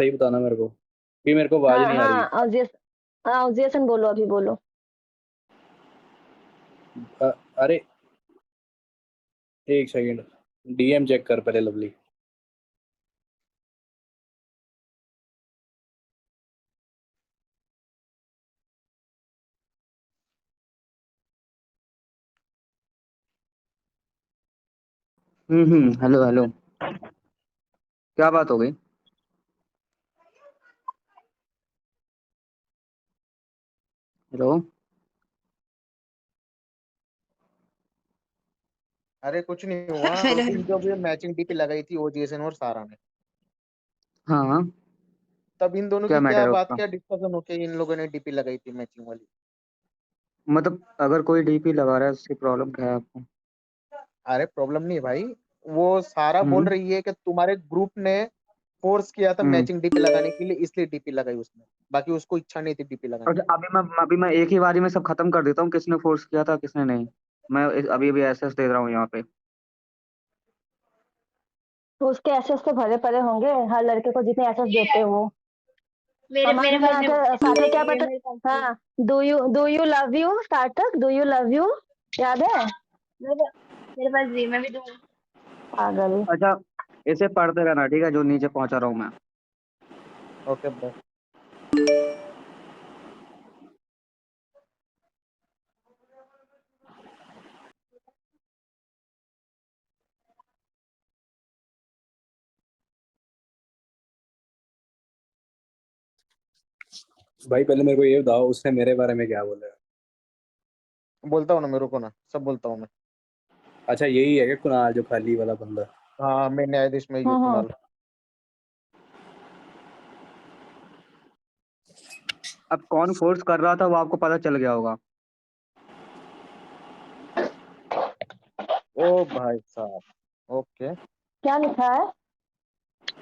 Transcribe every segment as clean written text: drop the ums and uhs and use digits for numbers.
सही बताना मेरे को कि मेरे को आवाज हाँ नहीं आ रही। हाँ हाँ ऑब्जेक्शन बोलो, अभी बोलो। अरे एक सेकंड, डीएम चेक कर पहले लवली। Hello hello. क्या बात हो गई? हेलो। अरे कुछ नहीं हुआ, हेलो उस दिन हेलो। जब ये मैचिंग डीपी लगाई थी ओजीएसएन और सारा ने, हाँ हाँ। तब इन दोनों क्या की मैटर क्या है बात, उसका? क्या डिस्कशन होके इन लोगों ने डीपी लगाई थी मैचिंग वाली? मतलब अगर कोई डीपी लगा रहा है उसकी प्रॉब्लम क्या है आपको? अरे प्रॉब्लम नहीं भाई, वो सारा बोल हम्म रही है कि तुम्हारे ग्रुप ने फोर्स किया था हम्म। मैचिंग डीपी लगाने के लिए, इसलिए डीपी लगाई उसने, बाकी उसको इच्छा नहीं थी डीपी लगाने अच्छा, की। अभी मैं एक ही बारी में सब खत्म कर देता हूँ, किसने फोर्स किया था किसने नहीं। मैं अभी अभी एसएस दे रहा हूँ यहाँ पे। तो उसके एसेस तो भरे पड़े होंगे, हर लड़के को जितने एसेस देते हो वो। मेरे हमारे मेरे पास यहाँ भी के साथे क्या ये पता। मेरे पास भी हाँ, डू यू लव यू सार्थक, डू यू लव यू, याद है? मेरे पास भी, मैं भी दूँ। पागल। अच्छा, इसे पढ़ते रहना ठीक है, जो नीचे पहुंचा रहा हूँ मैं। Okay bro. भाई पहले मेरे को ये बताओ उसने मेरे बारे में क्या बोला है? बोलता हूँ ना, मेरे को ना सब बोलता हूँ मैं। अच्छा यही है क्या कुणाल, जो खाली वाला बंदा? हाँ, मैं न्यायाधीश में यू हम्म। कुणाल। अब कौन फोर्स कर रहा था वो आपको पता चल गया होगा। ओ भाई साहब। ओके। क्या लिखा है?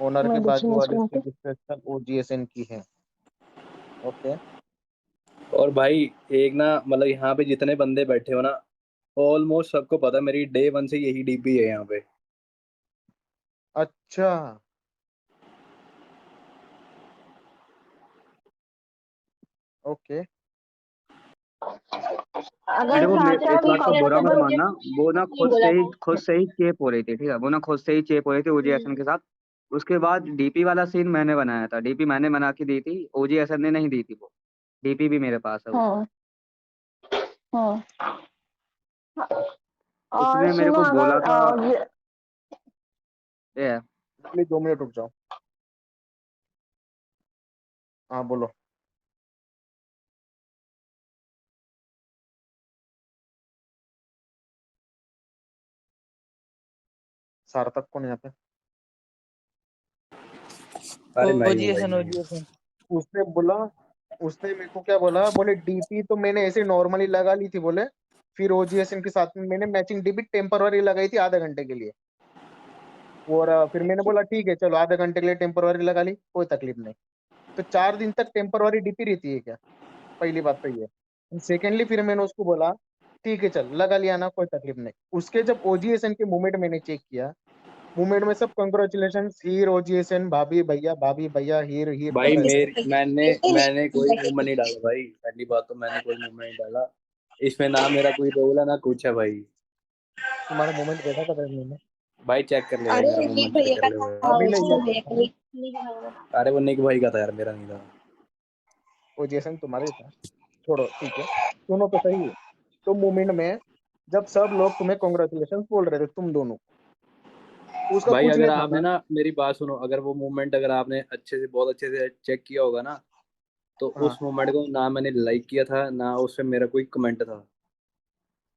ओनर के मैं देखी बाजू नहीं वाली स्क्रीन पे। सीट स्पेशल ओजीएसएन की है। ओके। और भाई एक ना मतलब यहाँ पे जितने बंदे बैठे हो ना, ऑलमोस्ट सबको पता मेरी डे वन से यही डीपी है यहाँ पे। अच्छा। ओके। अगर देखो इस सार्थक बात को बुरा मत कंफर्टेबल। मानना। वो ना नहीं बोला था। खुद से ही चेप हो रही थी, ठीक है। वो ना खुद से ही चेप हो रही थी ओजी हसन के साथ। उसके बाद डीपी वाला सीन मैंने बनाया था, डीपी मैंने बना के दी थी, ओजी हसन ने नहीं दी थी वो। डीपी भी मेरे पास है वो। हम्म हम्म। और उसने मेरे सुनो, को बोला अगर था। ये है। 2 मिनट रुक जाओ। हाँ बोलो। सार्थक कौन यहाँ पे? अरे मैं ही हूँ भाई, ओजीएसएन मैं ही हूँ। ओजीएसएन। उसने बोला, उसने मेरे को क्या बोला, बोले डीपी तो मैंने ऐसे नॉर्मली लगा ली थी बोले, फिर ओजीएसएन के साथ में मैंने मैचिंग डीपी टेम्पररी लगाई थी आधे घंटे के लिए। और फिर मैंने बोला ठीक है चलो आधे घंटे के लिए टेम्पररी लगा ली, कोई तकलीफ नहीं। तो 4 दिन तक टेम्पररी डीपी रहती है क्या? पहली बात तो ये। सेकेंडली फिर मैंने उसको बोला ठीक है चल लगा लिया ना, कोई तकलीफ नहीं। उसके जब ओजीएसएन के मूवमेंट मैंने चेक किया, मूवमेंट में सब कंग्रेचुलेशन हीर ओजीएसएन, भाभी भैया हीर हीर भाई पता है। मैंने कोई मूवमेंट नहीं डाला भाई, पहली बात तो मैंने कोई मूवमेंट नहीं डाला। इसमें ना मेरा कोई रोल है ना कुछ है भाई। तुम्हारा मूवमेंट देखा था मैंने। भाई चेक कर ले भाई, अरे मेरा नीक मूवमेंट चेक भैया कर का ले था, भाई। अभी नहीं उसको है। भैया का नीक भैया का। अरे वो निक भाई का था यार, मेरा नहीं था। ओजीएसएन तुम्हारा ही था। छोड़ो ठीक है, सुनो तो सही। तो मूवमेंट में जब सब लोग तुम्हें कॉन्ग्रेचुलेशन बोल रहे थे तुम दोनों, उसका भाई कुछ अगर नहीं था आपने ना। ना मेरी बात सुनो, अगर वो मूवमेंट अगर आपने अच्छे से बहुत अच्छे से चेक किया होगा ना, तो हाँ उस मूवमेंट को ना मैंने लाइक किया था ना उस पे मेरा कोई कमेंट था।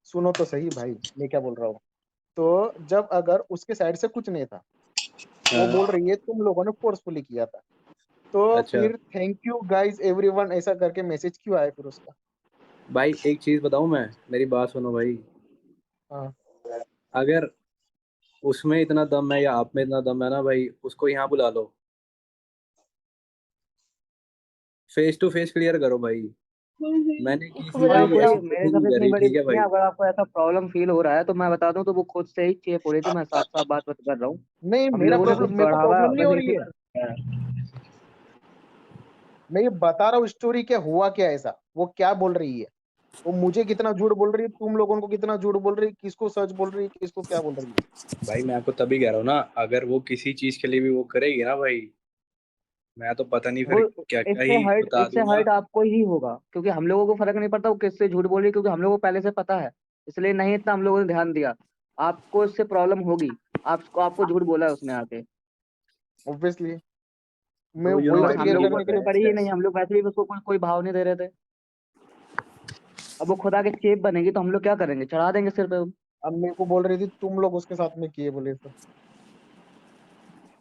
सुनो तो सही भाई, मैं क्या बोल रहा हूँ। तो जब अगर उसके साइड से कुछ नहीं था, वो हाँ। बोल रही है तुम लोगों ने फोर्सफुली किया था, तो अच्छा फिर थैंक यू गाइस एवरीवन ऐसा करके मैसेज क्यों आया फिर उसका? भाई एक चीज बताऊं मैं, मेरी बात सुनो भाई। हाँ। अगर उसमें इतना दम है या आप में इतना दम है ना भाई, उसको यहाँ बुला लो, फेस टू फेस क्लियर करो भाई। मैंने इसको किसी बुलाओ भाई की कोई बुलाओ। ऐसी मेरे सेटिंग साथ नहीं इतनी करी, बड़ी ठीक है बात नहीं है, भाई। अगर आपको ऐसा प्रॉब्लम फील हो रहा है तो मैं बता दूं, तो वो खुद से ही चेप हो रही थी, मैं साफ साफ बात बता कर रहा हूँ। नहीं हम मेरा लोगों ने कुछ प्रॉब्लम, मेरे को बढ़ावा प्रॉब्लम नहीं हो बस रही इसी है। पर। मैं ये बता रहा हूँ स्टोरी, क्या हुआ क्या ऐसा, वो क्या बोल रही है, वो मुझे कितना झूठ बोल रही है, तुम लोगों को कितना झूठ बोल रही है, किसको सच बोल रही है, किसको क्या बोल रही है। भाई मैं आपको तभी कह रहा हूँ ना, अगर वो किसी चीज के लिए भी वो करेगी ना भाई, मैं तो पता नहीं वो फिर क्या क्या ही बता इससे दूंगा। हर्ट आपको ही होगा, क्योंकि हम लोगों को फर्क नहीं पड़ता वो किससे झूठ बोल रही है, क्योंकि हम लोगों को पहले से पता है, इसलिए नहीं इतना हम लोगों ने ध्यान दिया। आपको इससे प्रॉब्लम होगी, आपको झूठ बोला है उसने आके, ऑब्वियसली मैं तो वही बट भाई हम क्लियर लोगों को करने के उससे लिए। पड़ी ही नहीं, हम लोग वैसे भी उसको कोई भाव नहीं दे रहे थे। अब वो खुदा के चेप बनेगी तो हम लोग क्या करेंगे, चढ़ा देंगे सिर पे। अब मेरे को बोल रही थी तुम लोग उसके साथ में किए बोले तो।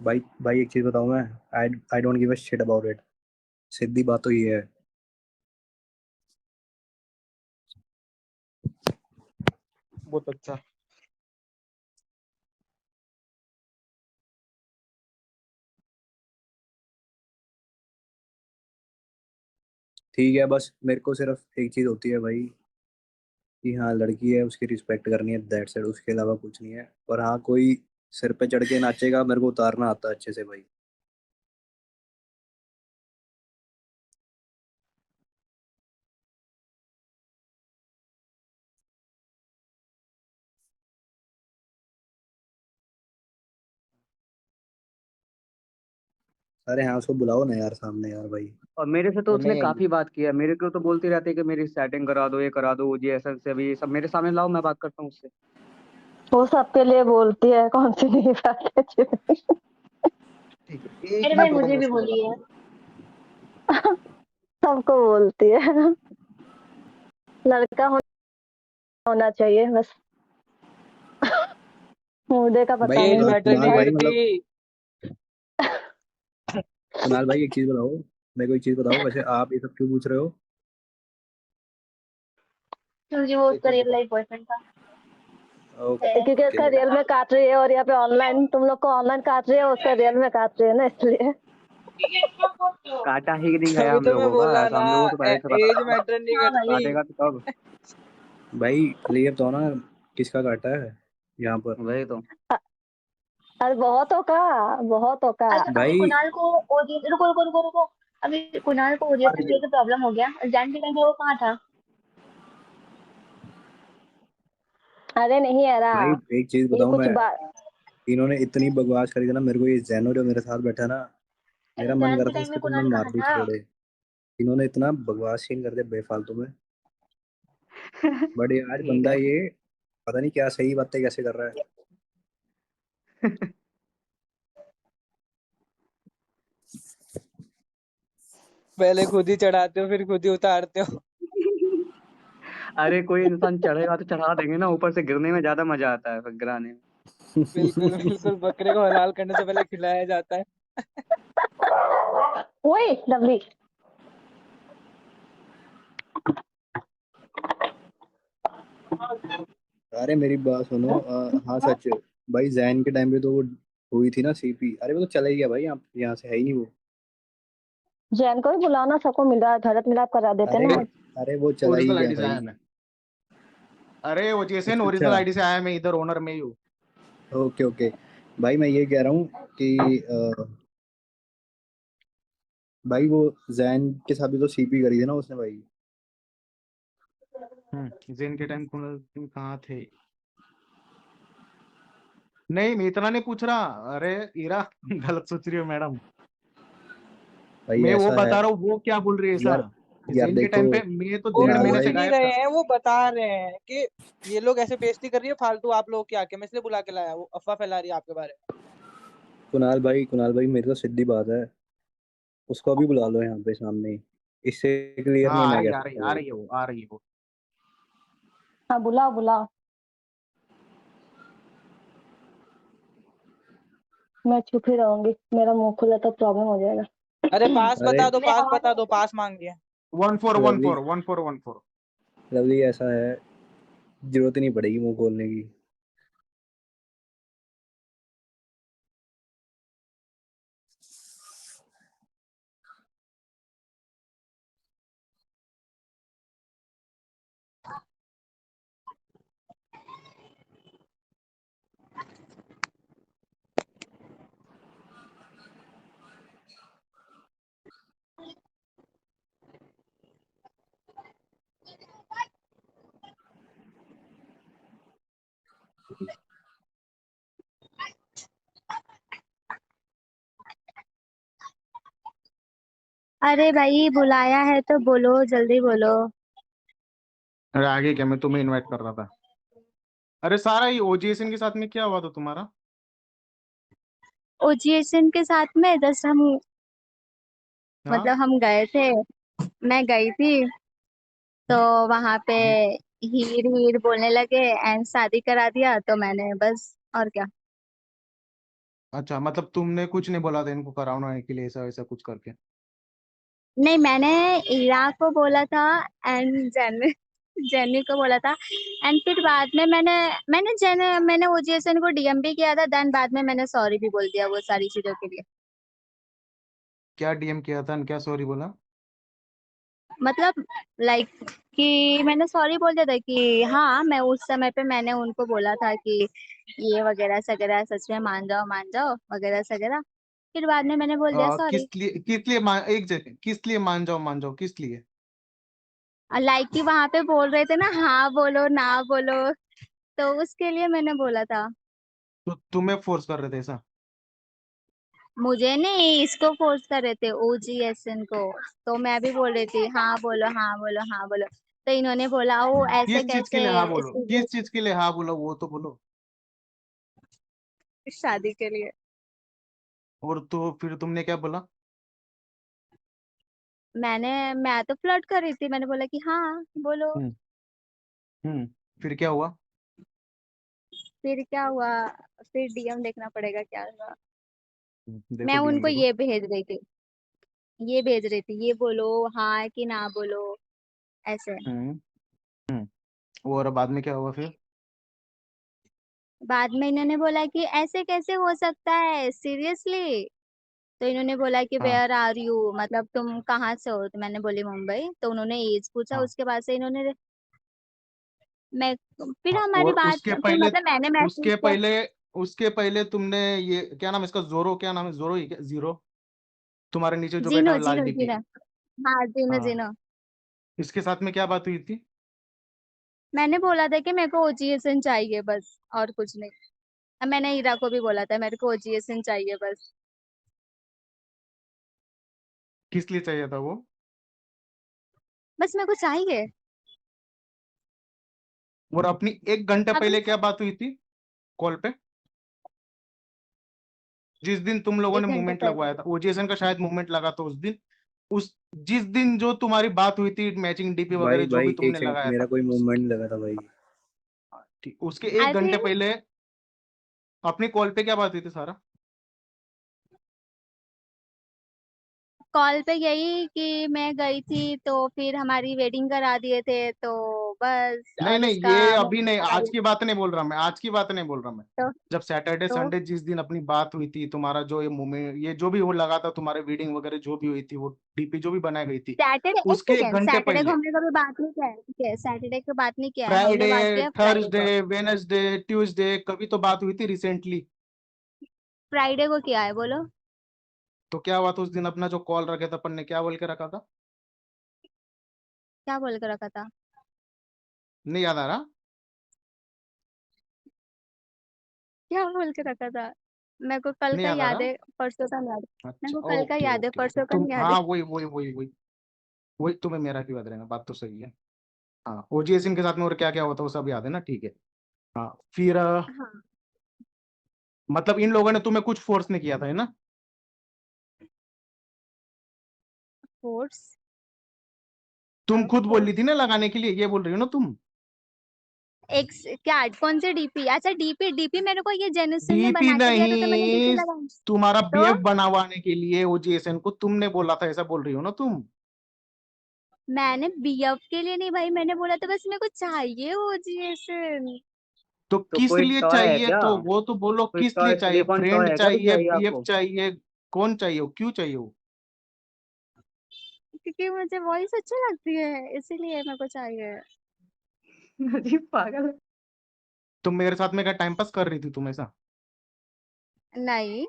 भाई भाई एक चीज बताऊं मैं, I I don't give a shit about it. सीधी बात तो ये है। बहुत अच्छा। ठीक है, बस मेरे को सिर्फ एक चीज होती है भाई, कि हाँ लड़की है उसकी रिस्पेक्ट करनी है, दैट्स इट, उसके अलावा कुछ नहीं है। और हाँ कोई सिर पे चढ़ के नाचेगा, मेरे को उतारना आता है अच्छे से भाई। अरे हाँ उसको बुलाओ ना यार सामने यार भाई। और मेरे से तो वो उसने नहीं आएगी। काफी बात किया, मेरे को तो बोलती रहती है कि मेरी सेटिंग करा दो, ये करा दो, जी ऐसा से भी, ये सब मेरे सामने लाओ, मैं बात करता हूँ उससे। वो सबके लिए बोलती है, कौन सी नहीं बात है। ठीक है, एक मेरे भाई मिनट रुको, मुझे मैं भी उसको बोली बुलाता है। हूँ। सबको बोलती है। लड़का होना चाहिए बस, मुर्दे का पता भाई एज नहीं। मैटर नहीं कुणाल भाई करती। मतलब, कुणाल भाई एक चीज बताओ, मेरे को एक चीज बताओ, वैसे आप ये सब क्यों पूछ रहे हो? क्योंकि वो एक उसका मिनट रियल रुको। लाइफ बॉयफ्रेंड था। है। क्योंकि उसका रियल में काट रही है, और यहाँ पे ऑनलाइन तुम लोग को ऑनलाइन काट रही है, उसका रियल में काट रही है ना, इसलिए। काटा ही नहीं गया अभी हम तो मैं लोगों का, बोला ऐसा ना, हम लोगों को तो पहले से पता एज था। मैटर नहीं हाँ भाई। करती। काटेगा तो कब। भाई पहले ये बताओ ना, किसका काटा है यहाँ पर? वही तो। अरे बहुतों का, बहुतों का। अच्छा अभी भाई कुणाल को ओजीएस, रुको रुको रुको रुको, अभी कुणाल को ओजीएस में लेके प्रॉब्लम हो गया, एग्जाम के टाइम पे वो कहाँ था? अरे नहीं यारा, भाई एक चीज ये बताऊं कुछ मैं, बात। इन्होंने इतनी बकवास करी थी ना, मेरे को ये जैनो जो मेरे साथ बैठा ना, मेरा मन एग्जाम कर के रहा था टाइम में इसको तो मैं कुणाल मार कहाँ दूं था? थोड़े। इन्होंने इतना बकवास सीन कर दिया बेफालतू में। बट यार ठीक बंदा है। ये पता नहीं क्या सही बातें कैसे कर रहा है। पहले खुद ही चढ़ाते हो फिर खुद ही उतारते हो। अरे कोई इंसान चढ़ेगा तो चढ़ा देंगे ना, ऊपर से गिरने में ज्यादा मजा आता है फिर गिराने में। बिल्कुल बिल्कुल, बकरे को हलाल करने से पहले खिलाया जाता है। ओए लवली, अरे मेरी बात सुनो, हाँ सच, भाई जैन के टाइम पे तो वो हुई थी ना सीपी, अरे वो तो चला ही गया भाई, यहाँ से है ही नहीं वो। जैन को भी बुलाना, सबको मिला भरत मिलाप करा देते अरे ना। अरे वो चला ही ओरिजिनल गया आईडी से भाई। आया मैं। अरे वो जैसे अच्छा अच्छा, ओरिजिनल आईडी से आया, मैं इधर ओनर में ही हूँ। Okay okay. भाई मैं ये कह रहा हूँ कि भाई वो जैन के साथ भी तो सीपी करी थी ना उसने भाई। जेन के टाइम कुणाल तुम कहाँ थे? नहीं, मैं इतना नहीं पूछ रहा। अरे इरा, गलत सोच रही हो मैडम। भाई मैं वो ऐसा है बता रहा हूँ वो क्या बोल रही है ऐसा। यार, यार जेन के देखो टाइम पे मैं तो वो 1.5 महीने पूछ से भाई, नहीं गायब रहे था। हैं, वो बता रहे हैं कि ये लोग ऐसे बेइज्जती कर रही है फालतू, आप लोग क्या क्या मैं इसलिए बुला के लाया, वो अफवाह फैला रही है आपके बारे में। कुणाल भाई मेरी तो सीधी बात है, उसको अभी बुला लो यहाँ पे सामने ही। इससे क्लियर हाँ नहीं आ मैं रही कह आ रही सकता आ भाई। रही है वो, आ रही है वो। हाँ बुलाओ बुलाओ, मैं चुप ही रहूंगी, मेरा मुंह खुला तो प्रॉब्लम हो जाएगा। अरे पास अरे बता दो, मैं पास आवाज बता आ दो, रही है? पास मांग लिया। 1414 लवली, 1414। लवली ऐसा है, जरूरत ही नहीं पड़ेगी मुंह खोलने की। अरे भाई बुलाया है तो बोलो, जल्दी बोलो। अरे आगे क्या, मैं तुम्हें इनवाइट कर रहा था। अरे सारा, ये ओजीएसएन के साथ में क्या हुआ था तुम्हारा? ओजीएसएन के साथ में जस्ट हम, हाँ। मतलब हम गए थे, मैं गई थी, तो वहां पे हीर हीर बोलने लगे एंड शादी करा दिया, तो मैंने बस, और क्या। अच्छा, मतलब तुमने कुछ नहीं बोला था इनको कराने के लिए, ऐसा वैसा कुछ करके? नहीं, मैंने इरा को बोला था एंड जेनी को बोला था, एंड फिर बाद में मैंने ओजीएसएन को डीएम भी किया था, देन बाद में मैंने सॉरी भी बोल दिया वो सारी चीजों के लिए। क्या डीएम किया था और क्या सॉरी बोला? मतलब लाइक कि मैंने सॉरी बोल दिया था कि हाँ, मैं उस समय पे मैंने उनको बोला था कि ये वगैरह सगैरह सच में मान जाओ वगैरह सगैरह। फिर बाद में मैंने बोल दिया सॉरी। एक जगह किस लिए मान जाओ किस लिए? लाइक कि वहां पे बोल रहे थे ना, हाँ बोलो ना बोलो, तो उसके लिए मैंने बोला था। तो तुम्हें फोर्स कर रहे थे ऐसा? मुझे नहीं, इसको फोर्स कर रहे थे ओजीएसएन को, तो मैं भी बोल रही थी हाँ बोलो हाँ बोलो हाँ बोलो, तो इन्होंने बोला वो ऐसे किस चीज के कैसे। लिए हाँ बोलो, इसकी किस चीज के लिए हाँ बोलो, वो तो बोलो। शादी के लिए। और तो फिर तुमने क्या बोला? मैं तो फ्लर्ट कर रही थी, मैंने बोला कि हाँ बोलो। हम्म। हम्म। फिर क्या हुआ? फिर क्या हुआ, फिर डीएम देखना पड़ेगा क्या हुआ। देखो मैं डीएम उनको देखो। ये भेज रही थी, ये बोलो हाँ कि ना बोलो, ऐसे। हम्म। हम्म। और बाद में क्या हुआ फिर? बाद में इन्होंने बोला कि ऐसे कैसे हो सकता है सीरियसली, तो इन्होंने बोला कि हाँ। वेयर आर यू, मतलब तुम कहाँ से हो, तो मैंने बोली मुंबई, तो उन्होंने एज पूछा, हाँ। उसके बाद से इन्होंने, मैं, फिर हाँ। हमारी और बात, फिर मतलब मैंने मैसेज उसके किया। पहले उसके पहले तुमने, ये क्या नाम है इसका, जोरो, क्या नाम है, जोरो ही क्या, जीरो, तुम्हारे नीचे जो बैठा जीनो हुआ है, लाल जीनो डीपी। जीनो, हाँ जीनो हाँ। जीनो। इसके साथ में क्या बात हुई थी? मैंने बोला था कि मेरे को ओजीएसएन चाहिए बस, और कुछ नहीं। अब मैंने ईरा को भी बोला था मेरे को ओजीएसएन चाहिए बस। किस लिए चाहिए था वो? बस मेरे को चाहिए। और अपनी 1 घंटे अभी पहले क्या बात हुई थी कॉल पे, जिस दिन तुम लोगों ने 1 घंटे मूवमेंट पहले। लगवाया था, ओजीएसएन का शायद मूवमेंट लगा था उस दिन, उस जिस दिन जो तुम्हारी बात हुई थी, मैचिंग डीपी भाई वगैरह जो भी भाई एक तुमने सेकंड, लगाया मेरा था, कोई मूवमेंट नहीं लगा था भाई। ठीक, उसके आई 1 घंटे थिंक पहले अपनी कॉल पे क्या बात हुई थी सारा? कॉल पे यही कि मैं गई थी, तो फिर हमारी वेडिंग करा दिए थे, तो बस, नहीं और नहीं, इसका ये अभी नहीं, मूवमेंट करा आज दिया। की बात नहीं बोल रहा मैं, आज की बात नहीं बोल रहा मैं। तो जब सैटरडे तो संडे जिस दिन अपनी बात हुई थी, तुम्हारा जो ये मूवमेंट, ये जो भी वो लगा था, तुम्हारे वीडिंग वगैरह जो भी हुई थी, वो डीपी जो भी बनाई गई थी, सैटरडे, एक उसके एक सेकेंड, घंटे सैटरडे को पहले, हमने कभी बात नहीं किया है, ठीक है, सैटरडे को बात नहीं किया है, हमने फ्राइडे, बात किया फ्राइडे थर्सडे, को। वेनसडे, ट्यूसडे, कभी तो बात हुई थी रिसेंटली। फ्राइडे को किया है, बोलो। तो क्या हुआ था उस दिन, अपना जो कॉल रखे था अपन ने, क्या बोल के रखा था? क्या बोल कर रखा था? नहीं याद आ रहा? क्या बोल के रखा था? मेरे को कल नहीं का याद आ याद रहा? है, परसों का नहीं याद। मेरे अच्छा, को कल का ओके याद है, ओके ओके, परसों का तुम, नहीं याद है। हाँ वही वही तुम्हें मेरा क्यों याद रहेगा, बात तो सही है। हाँ, ओजीएस के साथ में और क्या क्या होता है वो सब याद है ना, ठीक है। हाँ, फिर हाँ, मतलब इन लोगों ने तुम्हें कुछ फोर्स नहीं किया था, है ना? फोर्स, तुम खुद बोल रही फोर्स, थी ना लगाने के लिए, ये बोल रही हो ना तुम? क्या, कौन से डीपी? अच्छा डीपी, डीपी मेरे को ये जेनिसन ने डीपी बना के दिया था, तो मैंने डीपी नहीं, लगाई। तुम्हारा तो बीएफ बनवाने के लिए ओजीएसएन को तुमने बोला था, ऐसा बोल रही हो ना तुम? मैंने बीएफ के लिए नहीं भाई, मैंने बोला था बस मेरे को चाहिए ओजीएसएन। तो तो किस कोई लिए टॉय है चाहिए, क्या? तो वो तो बोलो कोई किस लिए टॉय चाहिए, सिलिकॉन टॉय फ्रेंड है क्या कुछ चाहिए, चाहिए बीएफ आपको? चाहिए, कौन चाहिए हो, क्यों चाहिए हो? क्योंकि मुझे वॉइस अच्छी लगती है, इसीलिए मेरे को चाहिए। अजीब पागल है। तुम मेरे साथ में क्या टाइम पास कर रही थी तुम ऐसा? नहीं,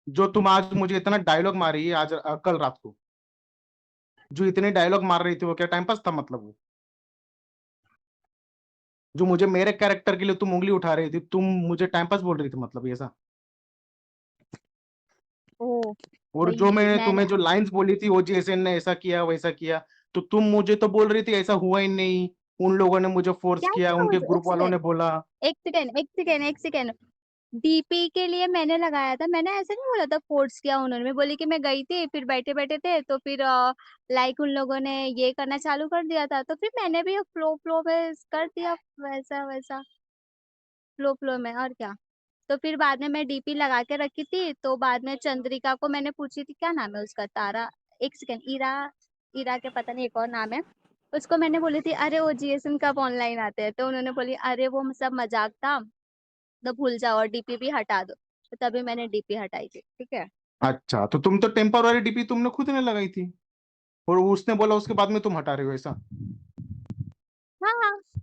जो तुम आज मुझे इतना डायलॉग मारी है आज, कल रात को जो इतने डायलॉग मार रही थी, वो क्या टाइम पास था मतलब वो? जो मुझे मेरे कैरेक्टर के लिए तुम उंगली उठा रही थी, तुम मुझे टाइम पास बोल रही थी, मतलब ये ऐसा। ओ और भाई जो मैंने मैंने तुम्हें जो लाइंस बोली थी, ओजीएसएन ने ऐसा किया वैसा किया, तो तुम मुझे तो बोल रही थी ऐसा हुआ ही नहीं, उन लोगों ने मुझे फोर्स क्या किया, था उनके एक ग्रुप वालों ने सेकेंड, बोला। एक सेकेंड। डीपी के लिए मैंने लगाया था, मैंने ऐसा नहीं बोला था फोर्स किया उन्होंने। मैं बोली कि मैं गई थी, फिर बैठे बैठे थे तो फिर लाइक उन लोगों ने ये करना चालू कर दिया था, तो फिर मैंने भी फ्लो फ्लो में कर दिया, वैसा वैसा फ्लो फ्लो में, और क्या। तो फिर बाद में मैं डीपी लगा के रखी थी, तो बाद में चंद्रिका को मैंने पूछी थी, क्या नाम है उसका, तारा, एक सेकेंड, ईरा, ईरा के पता नहीं एक और नाम है, उसको मैंने बोली थी अरे वो जीएसएन कब ऑनलाइन आते हैं, तो उन्होंने बोली अरे वो सब मजाक था, तो भूल जाओ और डीपी भी हटा दो, तो तभी मैंने डीपी हटाई थी, ठीक है। अच्छा, तो तुम तो टेम्पररी डीपी तुमने खुद ने लगाई थी, और उसने बोला उसके बाद में तुम हटा रहे हो ऐसा। हाँ हाँ, हम्म।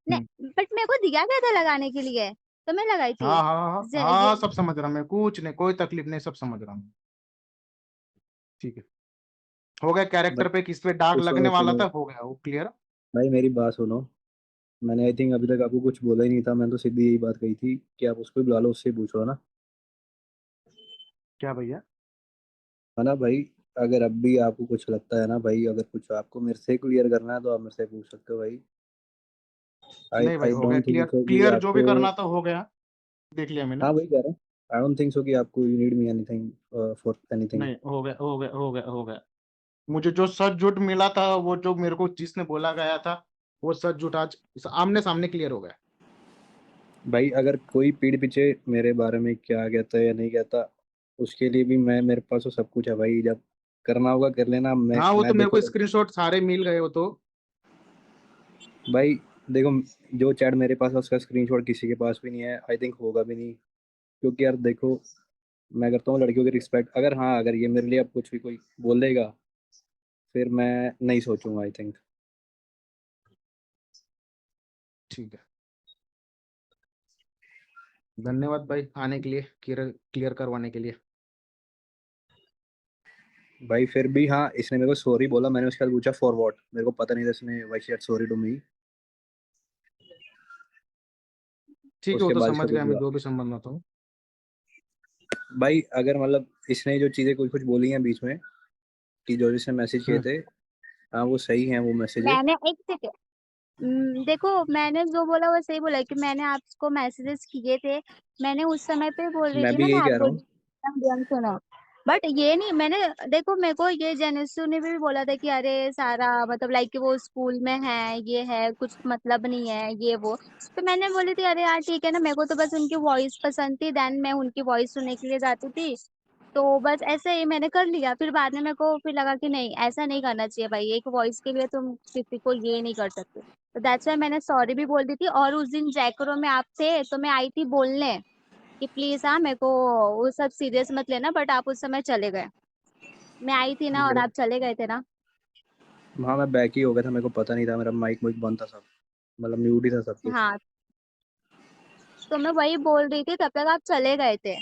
नहीं बट मेरे को दिया गया था लगाने के लिए, तो मैं लगाई थी। हाँ हाँ हाँ जे, हाँ, ये सब समझ रहा मैं, कुछ नहीं, कोई तकलीफ नहीं, सब समझ रहा हूँ। ठीक है, हो गया, भाई कैरेक्टर पे किस पे दाग तो लगने सुनो वाला सुनो था, हो गया वो क्लियर। भाई, मेरी बात सुनो। मैंने आई थिंक अभी तक आपको कुछ बोला ही नहीं था। मैंने तो सीधी यही बात कही थी कि आप उसको ही बुला लो, उससे ही पूछो, है ना। क्या भैया? है ना भाई। अगर अब भी आपको कुछ लगता है ना भाई, अगर कुछ आपको मेरे से क्लियर करना है तो आप मेरे से पूछ सकते हो भाई। आई नहीं भाई, आई हो गया डोंट थिंक क्लियर, सो कि क्लियर जो भी आपको। करना था हो गया, देख लिया मैंने। हाँ वही कह रहा हूँ। आई डोंट थिंक सो कि आपको you need me anything for anything. नहीं, हो गया हो गया हो गया हो गया। मुझे जो सच झूठ मिला था, वो जो मेरे को जिसने बोला गया था, वो सच झूठ आज आमने सामने क्लियर हो गया। भाई अगर कोई पीठ पीछे मेरे बारे में क्या कहता है या नहीं कहता, उसके लिए भी मैं, मेरे पास तो सब कुछ है भाई। जब करना होगा कर लेना। हाँ, वो तो मैं मेरे को देखो स्क्रीनशॉट सारे मिल गए वो तो। भाई, देखो, जो चैट मेरे पास है उसका स्क्रीनशॉट किसी के पास भी नहीं है, आई थिंक होगा भी नहीं। क्योंकि यार देखो, मैं करता हूँ लड़कियों की रिस्पेक्ट। अगर हाँ, अगर ये मेरे लिए अब कुछ भी कोई बोल देगा, फिर मैं नहीं सोचूंगा आई थिंक। ठीक है, धन्यवाद भाई आने के लिए, क्लियर क्लियर करवाने के लिए। भाई फिर भी हाँ, इसने मेरे को सॉरी बोला। मैंने उसके बाद पूछा फॉर व्हाट, मेरे को पता नहीं था इसने why she sorry to me. ठीक है, वो उसके तो बाद समझ इसका कुछ गया मैं, हुआ जो भी संबंध था। भाई। अगर मतलब इसने जो चीज़ें कुछ कुछ बोली हैं बीच में, कि जो जिसने मैसेज किए हम्म। थे, हाँ वो सही है वो मैसेजेस। मैंने एक सेकेंड, देखो मैंने जो बोला वो सही बोला कि मैंने आपको मैसेजेस किए थे, मैंने उस समय पे बोल रही मैं थी ना, भी मैं यही कह रहा आपको हूँ। सुनो, बट ये नहीं मैंने, देखो मेरे को ये जेनेसु ने भी बोला था कि अरे सारा मतलब लाइक कि वो स्कूल में है, ये है कुछ मतलब नहीं है ये वो, तो मैंने बोली थी अरे यार ठीक है ना, मेरे को तो बस उनकी वॉइस पसंद थी, देन मैं उनकी वॉइस सुनने के लिए जाती थी, तो बस ऐसे ही मैंने कर लिया। फिर बाद में मेरे को फिर लगा कि नहीं ऐसा नहीं करना चाहिए भाई, एक वॉइस के लिए तुम किसी को ये नहीं कर सकते, तो दैट्स वाई मैंने सॉरी भी बोल दी थी। और उस दिन जैकरो में आप थे तो मैं आई थी बोलने कि प्लीज हाँ मेरे को वो सब सीरियस मत लेना, बट आप उस समय चले गए। मैं आई थी ना और मेरे आप चले गए थे ना। हाँ, मैं बैक ही हो गया था, मेरे को पता नहीं था, मेरा माइक मुइक बंद था सब। मतलब म्यूट ही था सब कुछ। हाँ, तो मैं वही बोल रही थी, तब तक आप चले गए थे,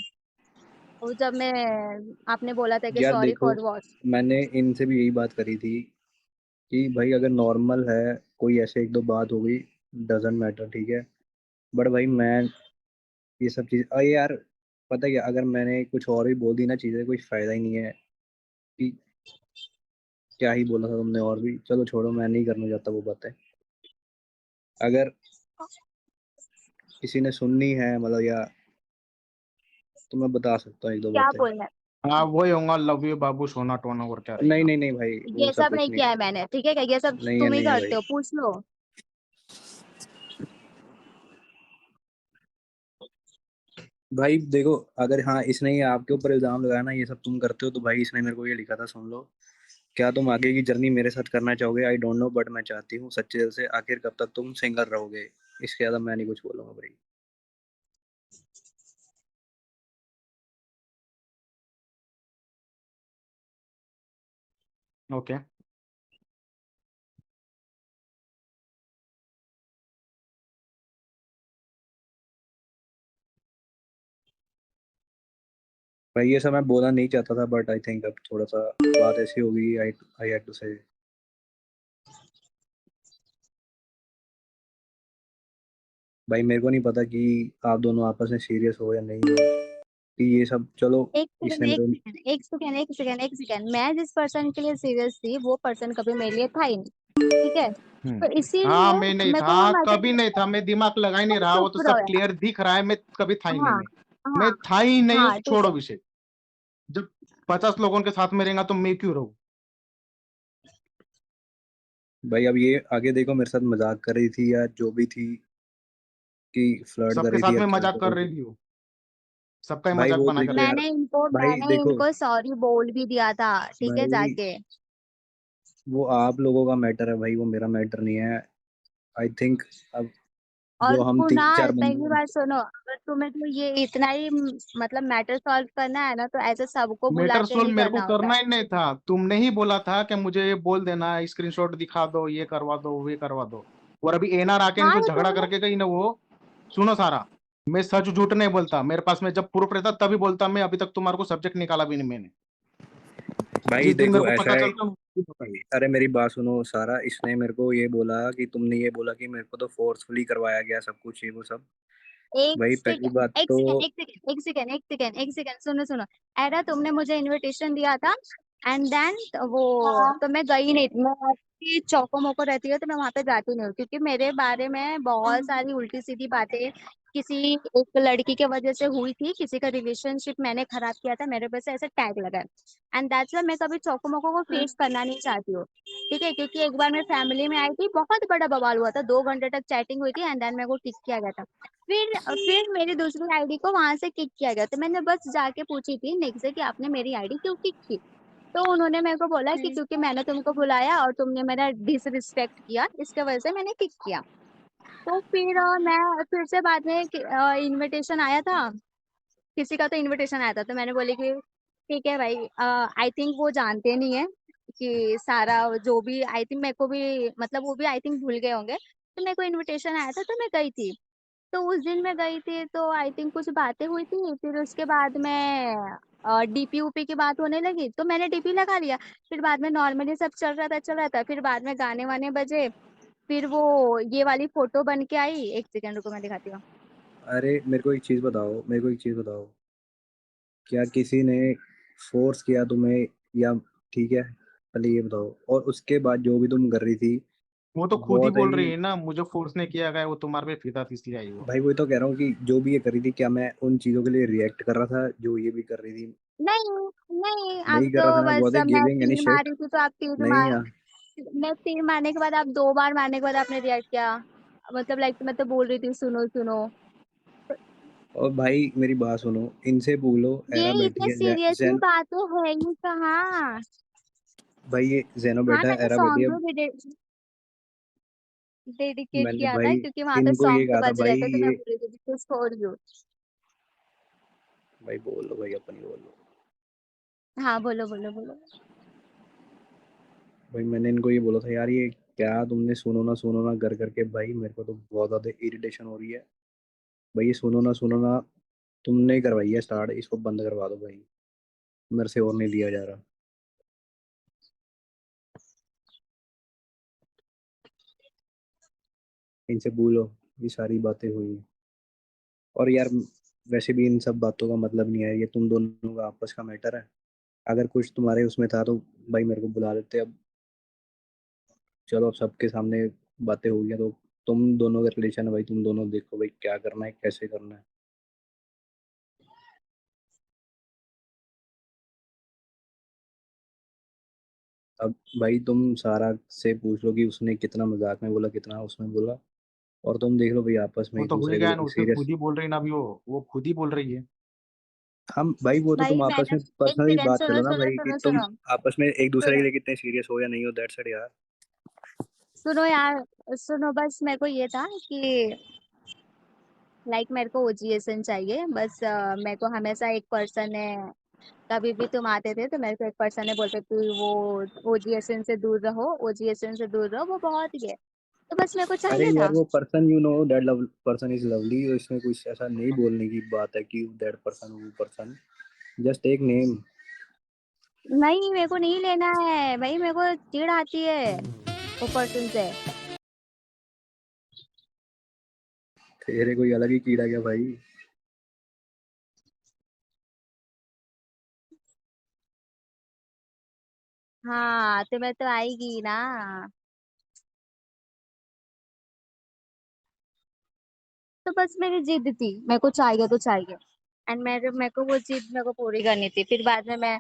वो जब मैं, आपने बोला था कि यार सॉरी देखो, फॉर वॉट। मैंने इनसे भी यही बात करी थी कि भाई अगर नॉर्मल है, कोई ऐसे एक दो बात हो गई, डजेंट मैटर, ठीक है। बट भाई मैं ये सब चीज़, अरे यार, पता है क्या, अगर मैंने कुछ और भी बोल दी ना चीज़ें, कोई फायदा ही नहीं है। कि क्या ही बोला था तुमने, और भी चलो छोड़ो, मैं नहीं करना चाहता वो बातें। अगर किसी ने सुननी है मतलब, या तो मैं बता सकता हूँ एक दो क्या बातें। बोलना हाँ, वही होगा, लव यू बाबू सोना टोना, और क्या नहीं रहेगा। नहीं नहीं भाई, है, वो ये सब सब कुछ नहीं नहीं किया है। है मैंने, ठीक है क्या, ये सब नहीं है, तुम ही नहीं है करते भाई। हो, पूछ लो। भाई देखो, अगर हाँ इसने ये आपके ऊपर इल्जाम लगाया ना, ये सब तुम करते हो, तो भाई इसने मेरे को ये लिखा था, सुन लो। क्या तुम आगे की जर्नी मेरे साथ करना चाहोगे? आई डोंट नो, बट मैं चाहती हूँ सच्चे दिल से। आखिर कब तक तुम सिंगल रहोगे? इसके ज्यादा मैं नहीं कुछ बोलूंगा भाई। ओके। भाई ये सब मैं बोलना नहीं चाहता था, बट आई थिंक अब थोड़ा सा बात ऐसी होगी, आई आई हैड टू से। भाई मेरे को नहीं पता कि आप दोनों आपस में सीरियस हो या नहीं हो, कि ये सब चलो एक इसने सेकंड मेरे एक सेकंड, मैं जिस पर्सन के लिए सीरियस थी वो पर्सन कभी मेरे लिए था ही नहीं, ठीक है। तो हाँ इसीलिए मैं नहीं मेरे को वो था, कभी मैसेज, नहीं था, मैं दिमाग लगा ही नहीं रहा, वो तो चुप रहो सब यार। क्लियर दिख रहा है, मैं कभी था ही नहीं। हाँ मैं हाँ था ही नहीं, हाँ, ठीक छोड़ो है। विषय। जब 50 लोगों के साथ में रहेगा तो मैं क्यों रहूं। भाई अब ये आगे देखो मेरे साथ मजाक कर रही थी या जो भी थी, कि फ्लर्ट कर सबके रही थी साथ या में क्या मजाक कर कर रही रही थी। थी वो, सबका ही भाई मजाक वो बना के देखो रखा यार, भाई मैंने देखो इनको सॉरी बोल भी दिया था, ठीक है, भाई, जाके। वो आप लोगों का मैटर है भाई, वो मेरा मैटर नहीं है। आई थिंक अब और जो हम तीन कुणाल, चार बंदे पहली हैं। बात सुनो, अगर तुम्हें तो ये इतना ही मतलब मैटर सॉल्व करना है ना, तो ऐसे सबको बुला मैटर के सोल्व नहीं मेरे को करना होता करना है। ही नहीं था, तुमने ही बोला था कि मुझे ये बोल देना, स्क्रीनशॉट दिखा दो, ये करवा दो, वो करवा दो। और अभी एनआर आके हाँ जो तो झगड़ा तुमने, करके गई ना वो, सुनो सारा, मैं सच झूठ नहीं बोलता, मेरे पास में जब प्रूफ रहता तभी बोलता मैं, अभी तक तुम्हारे को सब्जेक्ट निकाला भी नहीं मैंने। भाई जिस दिन मेरे देखो को ऐसा पता है, चलता उस दिन बताइए। अरे मेरी बात सुनो सारा, इसने मेरे को ये बोला कि तुमने ये बोला कि मेरे को तो फोर्सफुली करवाया गया सब कुछ, ये वो सब। एक भाई पहली सेकंड बात एक तो, सेकंड एक सेकंड एक सेकंड एक सेकंड एक सेकंड, सुनो सुनो। एरा, तुमने मुझे इनविटेशन दिया था, एंड देन वो, तो मैं गई नहीं थी। मैं आपकी चौको मोको रहती है तो मैं वहां पे जाती नहीं हूँ, क्योंकि मेरे बारे में बहुत सारी उल्टी सीधी बातें किसी एक लड़की के वजह से हुई थी, किसी का रिलेशनशिप मैंने खराब किया था, मेरे पे से ऐसे टैग लगा, एंड दैट्स व्हाई मैं कभी चौको मोको को फेस करना नहीं चाहती हूँ, ठीक है। क्योंकि एक बार मैं फैमिली में आई थी, बहुत बड़ा बवाल हुआ था, 2 घंटे तक चैटिंग हुई थी, एंड देन मेरे को किक किया गया था। फिर मेरी दूसरी आईडी को वहां से किक किया गया, तो मैंने बस जाके पूछी थी निक से कि आपने मेरी आईडी क्यों किक की। तो उन्होंने मेरे को बोला कि क्योंकि मैंने तुमको बुलाया और तुमने मेरा डिसरिस्पेक्ट किया, इसके वजह से मैंने किक किया। तो फिर मैं फिर से बाद में इनविटेशन आया था, किसी का तो इनविटेशन आया था, तो मैंने बोली कि ठीक है भाई, आई थिंक वो जानते नहीं है कि सारा जो भी, आई थिंक मेरे को भी, मतलब वो भी आई थिंक भूल गए होंगे। तो मेरे को इनविटेशन आया था तो मैं गई थी। तो उस दिन मैं गई थी तो आई थिंक कुछ बातें हुई थी, फिर उसके बाद में डीपी ऊपी की बात होने लगी तो मैंने डीपी लगा लिया। फिर बाद में नॉर्मली सब चल रहा था, फिर बाद में गाने वाने बजे, फिर वो ये वाली फोटो बन के आई। एक सेकंड रुको, मैं दिखाती हूँ। अरे मेरे को एक चीज बताओ, मेरे को एक चीज बताओ, क्या किसी ने फोर्स किया तुम्हें या, ठीक है पहले ये बताओ, और उसके बाद जो भी तुम कर रही थी वो तो खुद ही बहुत बोल रही ही, है ना, मुझे फोर्स नहीं किया गया, वो तुम्हारे पे फिदा थी इसलिए आई वो। भाई वही तो कह रहा हूँ कि जो भी ये कर रही थी, क्या मैं उन चीजों के लिए रिएक्ट कर रहा था जो ये भी कर रही थी? नहीं नहीं, आप नहीं कर तो रहा था ना, बस, वाज आई मैं गिविंग एनी तीर शिट? मारी थी तो आप तीर नहीं मार, यार। मैं तीर मारने के बाद आप 2 बार मारने के बाद आपने रिएक्ट किया। मतलब लाइक मैं तो बोल रही थी सुनो सुनो। और भाई मेरी बात सुनो, इनसे बोलो, ये एरा बैठी इतने है, सीरियसली जैन, बातें है ही कहाँ। भाई ये जैनो हाँ, बैठा है, मैंने एरा बैठी है। सॉन्ग भी डेडिकेट मैंने किया था भाई क्योंकि वहां पे इनको ये सॉन्ग तो कहा था बज भाई रहे थे, तो मैं ये, बोल रही थी दिस इज फॉर यू। भाई बोल लो भाई, अपनी बोल लो। हाँ, बोलो बोलो बोलो। भाई मैंने इनको ये बोला था यार, ये क्या तुमने सुनो ना कर करके, भाई मेरे को तो बहुत ज्यादा इरिटेशन हो रही है। भाई ये सुनो ना तुमने ही करवाई है स्टार्ट, इसको बंद करवा दो भाई, मेरे से और नहीं लिया जा रहा। इनसे बोलो ये सारी बातें हुई, और यार वैसे भी इन सब बातों का मतलब नहीं है, ये तुम दोनों का आपस का मैटर है। अगर कुछ तुम्हारे उसमें था तो भाई मेरे को बुला लेते। अब चलो, अब सबके सामने बातें हो गई तो तुम दोनों का रिलेशन है भाई, तुम दोनों देखो भाई क्या करना है, कैसे करना है। अब भाई तुम सारा से पूछ लो कि उसने कितना मजाक में बोला, कितना उसमें बोला, और तुम देख लो भाई आपस में वो एक तो हो ही दूसरे को गया ना, लेके उसने खुद सीरियस। ही बोल रही है ना अभी, वो खुद ही बोल रही है। हम भाई वो तो भाई तुम आपस मैंने, में एक पर्सनली सेकेंड, बात कर सुनो लो ना सुनो भाई, कि सुनो तुम सुनो आपस में एक दूसरे के सुनो लिए कितने सीरियस हो या नहीं हो, दैट्स इट यार। सुनो यार, सुनो, बस मेरे को ये था कि लाइक मेरे को ओजीएसएन चाहिए बस। मेरे को हमेशा एक पर्सन ने, कभी भी तुम आते थे तो मेरे को एक पर्सन ने बोलते थे वो ओजीएसएन से दूर रहो, ओजीएसएन से दूर रहो, वो बहुत ही है। तो बस मेरे को अरे चाहिए यार था। वो person, you know that love person is lovely, इसमें कुछ ऐसा नहीं बोलने की बात है कि दैट पर्सन, वो पर्सन, जस्ट एक नेम। नहीं, मेरे को नहीं लेना है भाई, मेरे को चिढ़ आती है वो पर्सन से। तेरे कोई अलग ही कीड़ा क्या भाई? हाँ तुम्हें तो आएगी ना। तो बस मेरी जिद थी, मेरे को चाहिए तो चाहिए। एंड मेरे को वो जिद मेरे को पूरी करनी थी। फिर बाद में मैं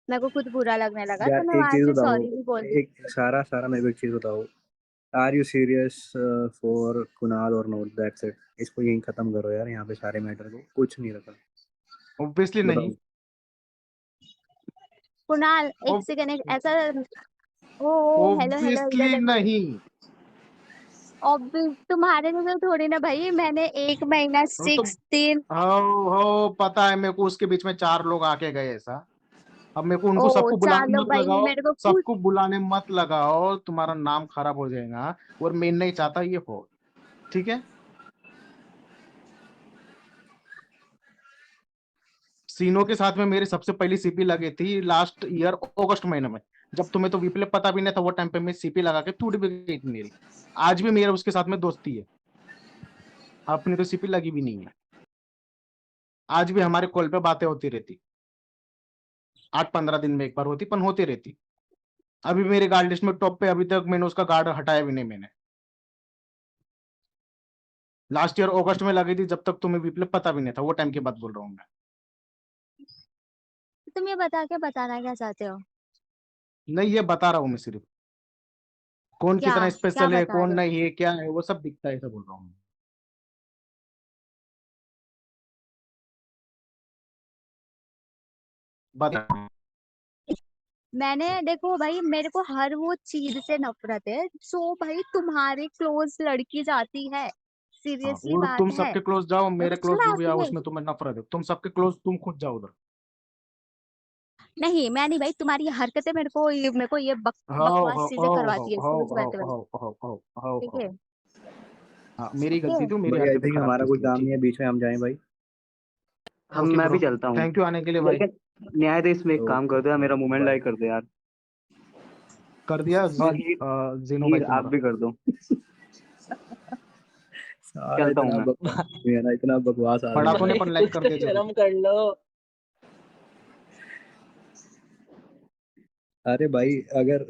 मेरे को खुद बुरा लगने लगा, यार तो मैं एक वहां चीज से बताओ, सॉरी भी बोल दी। एक सारा सारा मेरे को एक चीज बताओ, are you serious for Kunal और नॉट? That's it. इसको यहीं खत्म करो यार, यहाँ पे सारे मैटर को कुछ नहीं रखा। ऑब्वियसली नहीं। बताओ। कुणाल एक सेकंड, एक ऐसा। ओ हेलो हेलो, इधर ऑब्वियसली देखो। नहीं। अब तुम्हारे लिए थोड़ी ना भाई, मैंने 1 महीना वो तो 6 दिन। हो पता है मेरे को, उसके बीच में 4 लोग आके गए ऐसा। अब मेरे को ओ उनको सबको चार बुलाने लोग मत भाई लगाओ, मेरे को कुछ। सबको बुलाने मत लगाओ, तुम्हारा नाम खराब हो जाएगा। और मैं नहीं चाहता ये हो, ठीक है। सीनो के साथ में मेरी सबसे पहली सीपी लगी थी लास्ट ईयर अगस्त महीने में। जब तुम्हें तो विप्ले पता भी नहीं था, वो टाइम पे मैं सीपी लगा के टूट भी गई थी मेरी। आज भी मेरा उसके साथ में दोस्ती है, अपनी तो सीपी लगी भी नहीं है। आज भी हमारे कॉल पे बातें होती रहती, 8-15 दिन में एक बार होती, पर होती रहती। अभी मेरे गार्ड लिस्ट में टॉप पे, अभी तक मैंने उसका गार्ड हटाया भी नहीं मैंने। लास्ट ईयर अगस्त में लगी थी, जब तक तुम्हें विप्ले पता भी नहीं था, वो टाइम की बात बोल रहा हूँ मैं। तुम ये बता के बताना क्या चाहते हो? नहीं, ये बता रहा हूँ मैं सिर्फ, कौन क्या कितना क्या स्पेशल है, बता कौन रहे हो? नहीं है, क्या है, वो सब दिखता है, ऐसा बोल रहा हूँ। बता। मैंने देखो भाई, मेरे को हर वो चीज से नफरत है जो भाई तुम्हारे क्लोज लड़की जाती है। हाँ, सीरियसली और तुम बात है। सबके क्लोज जाओ, मैं मेरे कुछ क्लोज जो भी आओ लाती है। उसमें तुम्हें नफरत है। तुम सबके क्लोज, तुम खुद जाओ उधर। नहीं मैं नहीं भाई, तुम्हारी हरकतें मेरे को ये हाओ बकवास हाओ चीजें हाओ करवाती है, हाओ सीरियस हाओ बात है भाई। हाओ हाओ हाओ हाओ ठीक हाओ। है। हाँ, मेरी ओके। गलती थी, मेरी भाई आई हरकतें थिंक खराब थी हमारा कोई इसलिए, काम नहीं ठीक है, है। बीच में हम जाएं भाई। हम ओके मैं ब्रो, भी चलता हूँ। थैंक यू आने के लिए भाई। लेकिन न्यायाधीश में एक काम ओके कर दो यार, मेरा मूवमेंट बाय। लाइक कर दो यार। कर दिया और हीर, जीनो भाई हीर आप तुम्हारा। भी कर दो। साला चलता हूँ इतना मैं। बकवास आदमी है ना, इतना बकवास पढ़ा आदमी है तो ना। नहीं, भाई पर लाइक कुछ कर तो दिया जरूर। शर्म कर लो। अरे भाई अगर,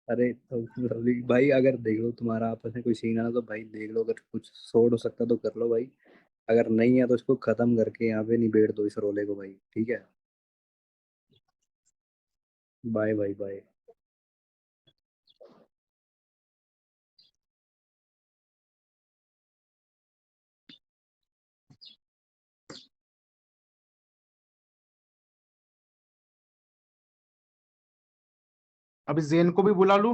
अरे तो रवि भाई अगर देख लो तुम्हारा आपस में कोई सीन है ना, तो भाई देख लो, अगर कुछ सोर्ट हो सकता तो कर लो भाई। अगर नहीं है तो इसको खत्म करके यहाँ पे निबेड़ दो इस रोले को भाई, ठीक है। Bye bye bye. अभी जेन को भी बुला लूं।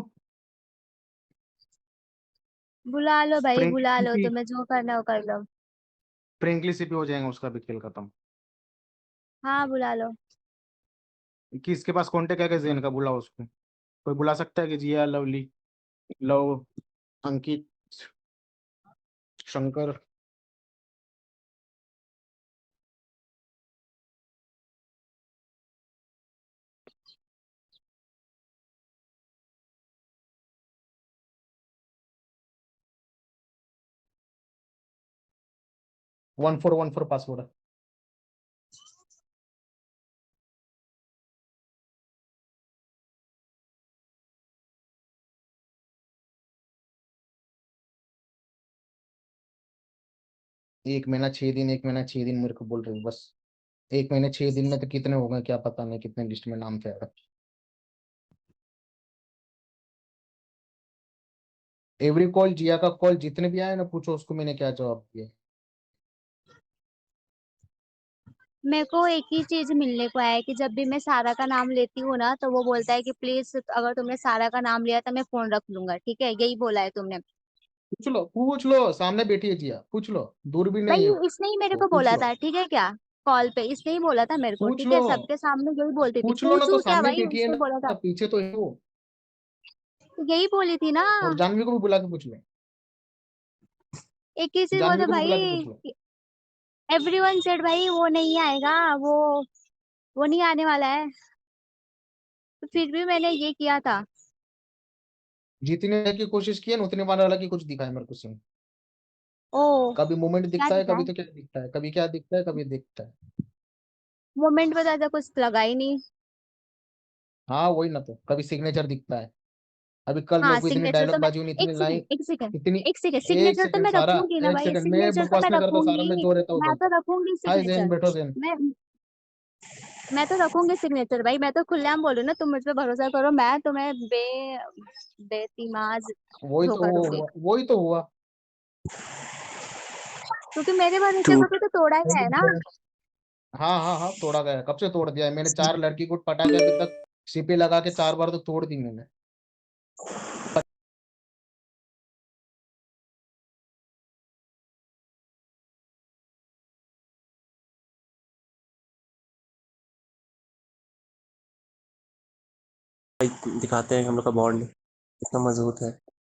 बुला लो भाई, बुला लो, फ्रेंकली, तुम्हें जो करना हो कर लो। फ्रेंकली सीपी हो जाएगा उसका भी खेल खत्म। हाँ बुला लो। किसके पास कॉन्टेक्ट है क्या जेन का? बुलाओ उसको। कोई बुला सकता है कि जिया, लवली, लव, अंकित, शंकर। 1414 पासवर्ड। एक महीना 6 दिन, 1 महीना 6 दिन मेरे को बोल रहे हो बस। 1 महीने 6 दिन में तो कितने हो गए क्या पता नहीं, कितने लिस्ट में नाम थे यार। एवरी कॉल, जिया का कॉल जितने भी आए ना, पूछो उसको मैंने क्या जवाब दिया। मेरे को एक ही चीज मिलने को आया है कि जब भी मैं सारा का नाम लेती हूँ ना, तो वो बोलता है कि प्लीज अगर तुमने सारा का नाम लिया तो मैं फोन रख लूंगा, ठीक है, यही बोला है तुमने। पूछ लो, सामने बैठी है जिया, पूछ लो, दूर भी नहीं है भाई इसने ही मेरे वो, को पूछ बोला लो। था, ठीक है क्या? कॉल पे इसने ही बोला था मेरे को, पूछ ठीक लो, है, सबके सामने यही बोलती थी, पूछ लो ना, तो पूछू क्या सामने भाई, बैठी है उसने बोला ना, था। पीछे तो है वो। यही बोली थी ना। और जानवी को भी बुला के पूछ लो, एक ही चीज जानवी बोलते को भी बुला के भाई। पूछ लो। एवरीवन सेड भाई वो नहीं आएगा, वो नहीं आने वाला है। तो फिर भी मैंने ये किया था। जीतने की कोशिश की है ना, उतने वाला की कुछ दिखाए मेरे को सीन। ओ कभी मोमेंट क्या दिखता है, दिखा कभी है? तो क्या दिखता है, कभी क्या दिखता है, कभी दिखता है। मोमेंट में तो ऐसा कुछ लगा ही नहीं। हाँ वही ना, तो कभी सिग्नेचर दिखता है। अभी कल मेरे हाँ को इतनी सिग्नेचर तो डायलॉग मैं, बाजी हुई, एक इतनी लाइन, सेकेंड एक सेकेंड इतनी। एक सेकेंड, एक सिग्नेचर तो सेकंड मैं सारा, रखूंगी ना एक भाई, सेकंड, मैं सिग्नेचर तो बकवास मैं नहीं करता सारा, मैं रखूंगी। जो रहता हूँ मैं बोलता तो हूँ। रखूंगी हाय जैन, सिग्नेचर। बैठो जैन। मैं तो रखूंगी सिग्नेचर भाई, मैं तो खुलेआम बोल रही हूँ ना, तुम मुझ पे भरोसा करो, मैं तुम्हें बेतिमाज वही तो धोखा दूंगी। हुआ, वही तो हुआ। क्योंकि मेरे भरोसे को झूठ। भी तो तोड़ा ही है ना। हाँ हाँ हाँ, तोड़ा गया है। कब से तोड़ दिया है मैंने? 4 लड़की को पटा के अभी तक सीपी लगा के 4 बार तो तोड़ दी मैंने। दिखाते हैं कि हम लोग का बॉन्ड कितना मजबूत है।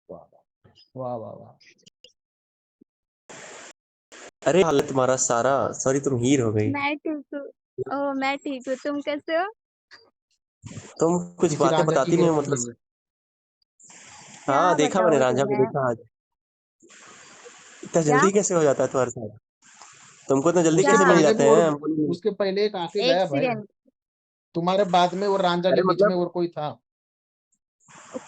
वाह वाह वाह वाह। अरे हाल है तुम्हारा सारा, सॉरी तुम हीर हो गई। मैं ठीक हूँ। ओ मैं ठीक हूँ, तुम कैसे हो? तुम कुछ किसी बातें रांझा की बताती नहीं हेल्प हो कर मतलब। रही है। हाँ क्या देखा मैंने, बताओ रांझा को तुम्हें? देखा आज। इतना क्या जल्दी कैसे हो जाता है तुम्हारे साथ? तुमको इतना जल्दी उसके क्या? कैसे मिल पहले भी जाते और, हैं हमको नहीं। उसके पहले एक आके एक गया भाई। सेकेंड। तुम्हारे बाद में और रांझा के अरे बीच में मतलब और कोई था?